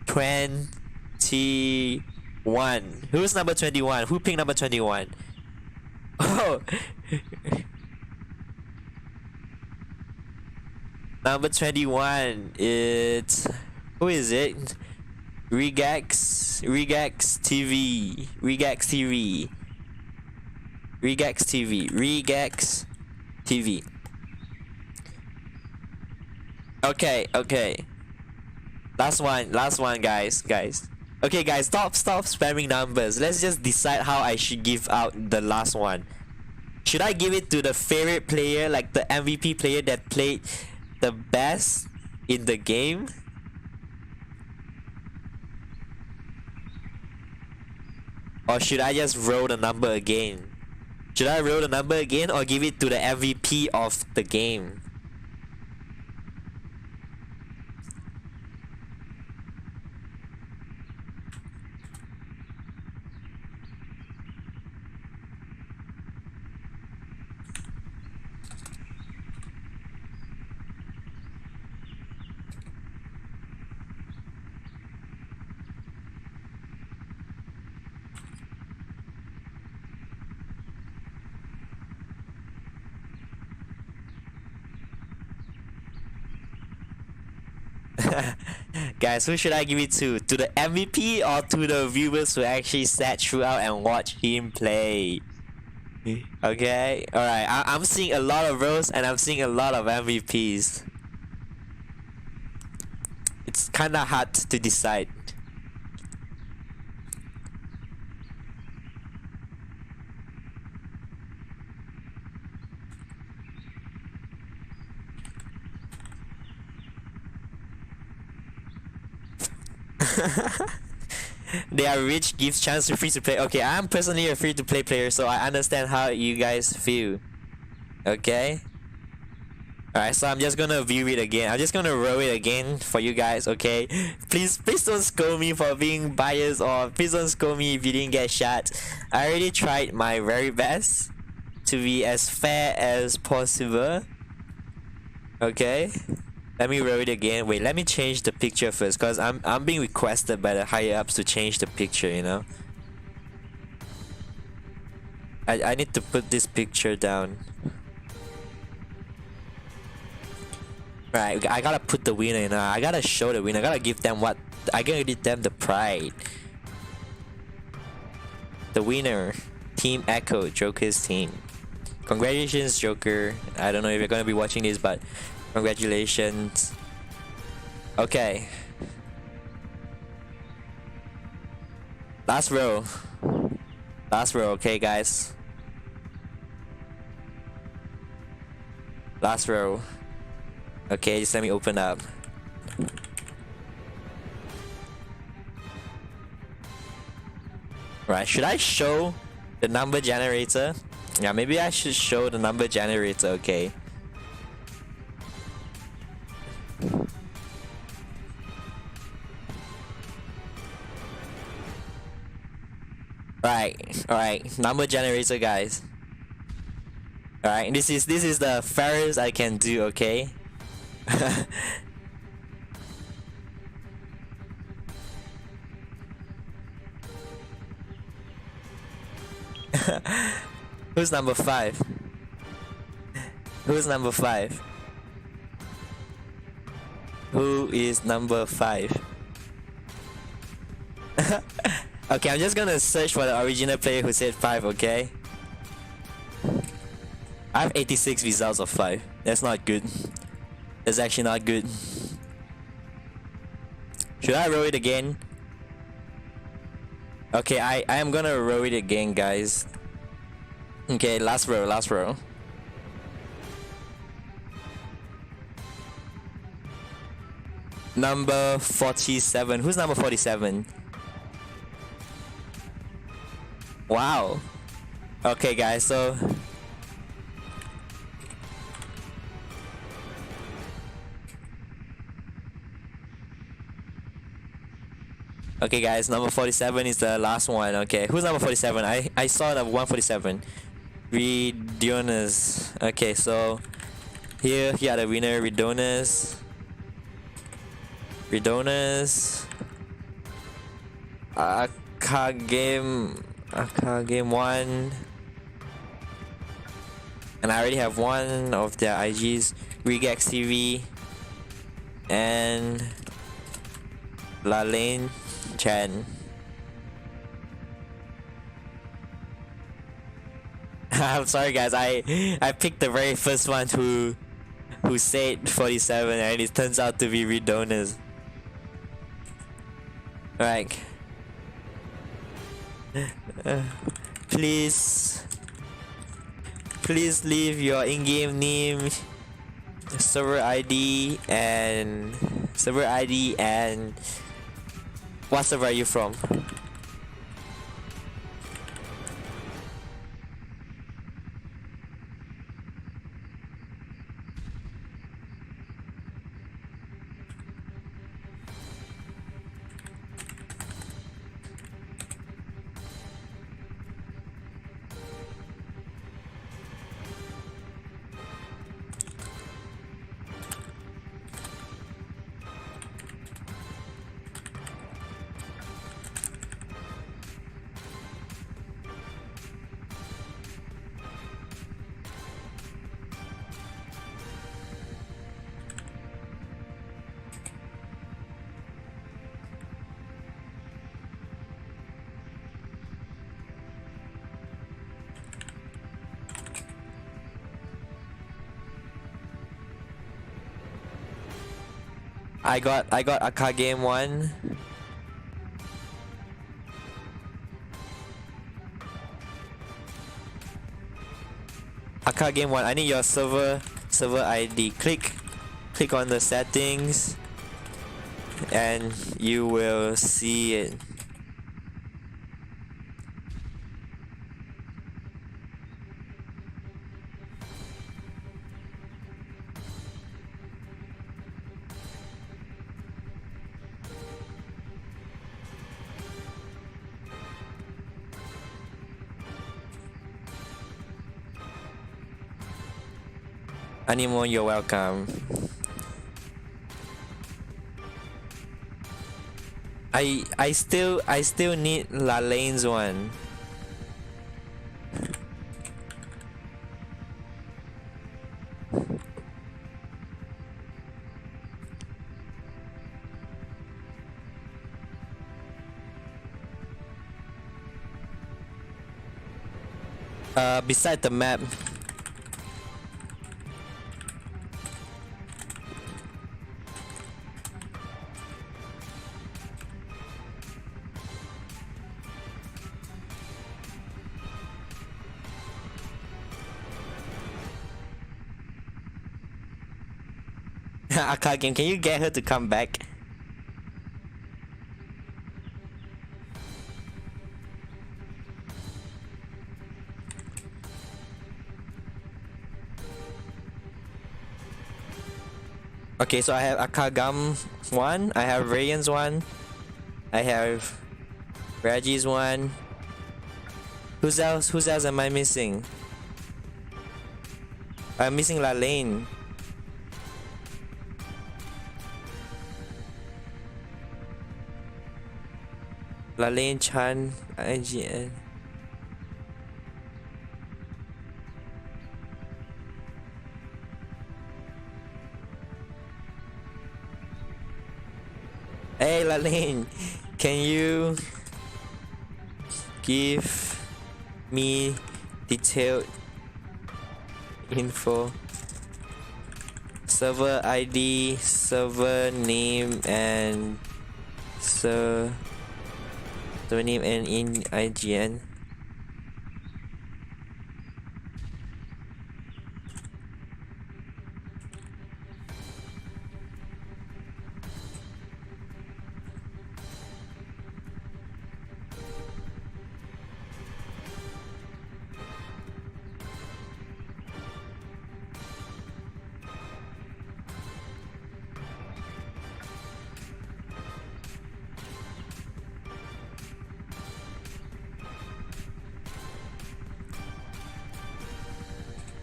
21. Who's number 21? Who picked number 21? Oh, number 21. It's who is it? Regax TV. Okay. Last one, guys. Okay, guys, stop spamming numbers. Let's just decide how I should give out the last one. Should I give it to the favorite player, like the MVP player that played the best in the game? Or should I just roll the number again? Should I roll the number again or give it to the MVP of the game? Guys, who should I give it to? To the MVP or to the viewers who actually sat throughout and watched him play? Okay, alright. I'm seeing a lot of rows and I'm seeing a lot of MVPs. It's kinda hard to decide. They are rich, gives chance to free to play. Okay, I'm personally a free to play player, so I understand how you guys feel. Okay. Alright, so I'm just gonna view it again. I'm just gonna roll it again for you guys, okay? Please don't scold me for being biased, or please don't scold me if you didn't get shot. I already tried my very best to be as fair as possible. Okay. Let me roll it again. Wait, let me change the picture first, cause I'm being requested by the higher ups to change the picture, you know? I need to put this picture down. Right, I gotta put the winner in. I gotta show the winner. I gotta give them what. I gotta give them the pride. The winner, Team Echo, Joker's team. Congratulations, Joker. I don't know if you're gonna be watching this, but congratulations. Okay. Last row. Okay, guys. Last row. Okay, just let me open up. Right, should I show the number generator? Yeah, maybe I should show the number generator, okay. Alright, number generator, guys. Alright, this is the fairest I can do, okay? Who's number 5? Who's number 5? Who is number 5? Okay, I'm just gonna search for the original player who said 5, okay? I have 86 results of 5. That's not good. That's actually not good. Should I row it again? Okay, I am gonna row it again, guys. Okay, last row, last row. Number 47. Who's number 47? Wow. Okay, guys, so okay, guys, number 47 is the last one. Okay, who's number 47? I saw number 147. Redonas. Okay, so here are the winner. Redonas. Game 1. And I already have one of their IGs. Regax TV and Lane Chan. I'm sorry, guys. I picked the very first one who said 47, and it turns out to be Redonas. Right. Please leave your in-game name, server ID, and what server are you from? I got Aka game 1. Aka game 1. I need your server ID. Click on the settings and you will see it. Animo, you're welcome. I still need Lane's one. Beside the map. Aka game, can you get her to come back? Okay, so I have Akagam 1, I have Rayyan's 1, I have Reggie's 1. Who's else am I missing? I'm missing Lane. Lane Chan, IGN. Hey Lane, can you give me detailed info? Server ID, server name, and So the name and in IGN.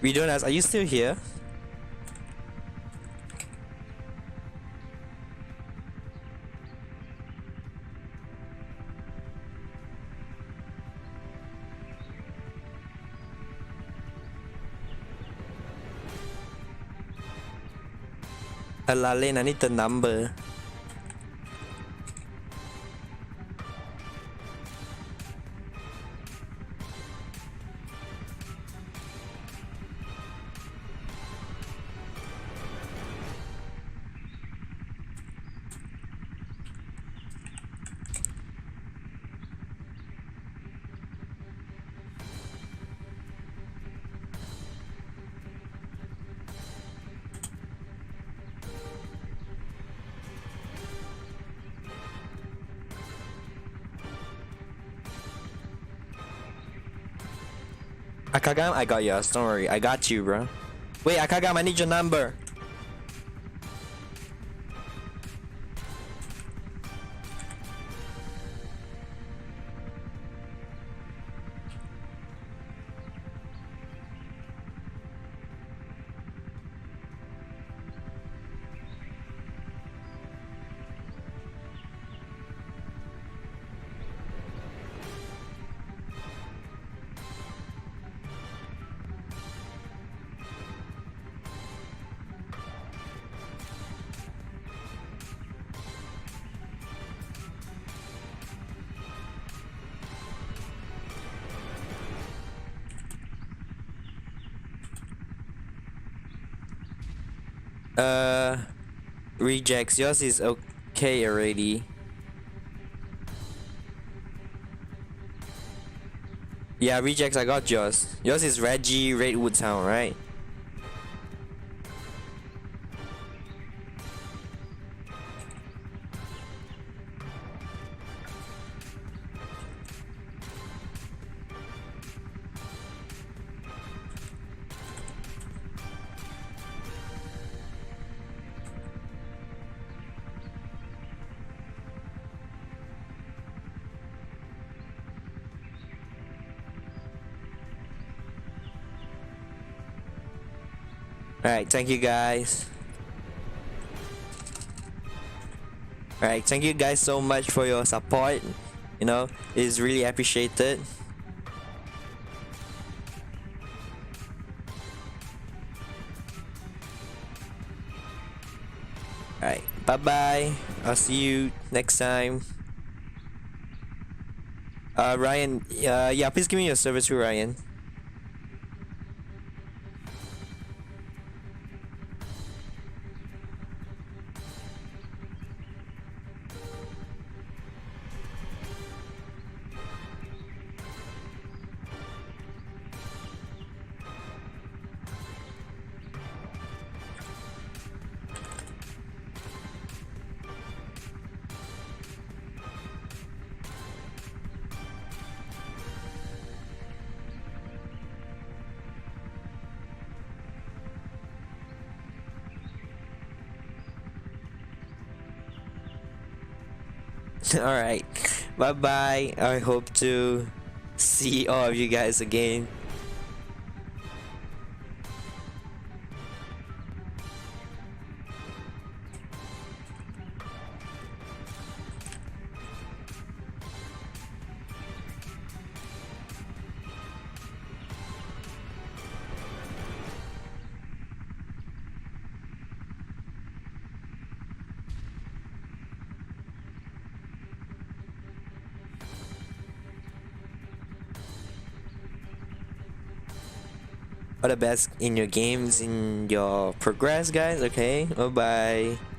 We don't ask, are you still here? Alalin, I need the number. Akagam, I got yours. Don't worry, I got you, bro. Wait, Akagam, I need your number. Uh, Rejects. Yours is okay already. Yeah, rejects. I got yours. Yours is Reggie Redwood Town, right? Alright, thank you guys. Alright, thank you guys so much for your support. You know, it's really appreciated. Alright, bye bye. I'll see you next time. Ryan, yeah, please give me your server too, Ryan. Alright, bye bye. I hope to see all of you guys again. All the best in your games, in your progress, guys. Okay, bye bye.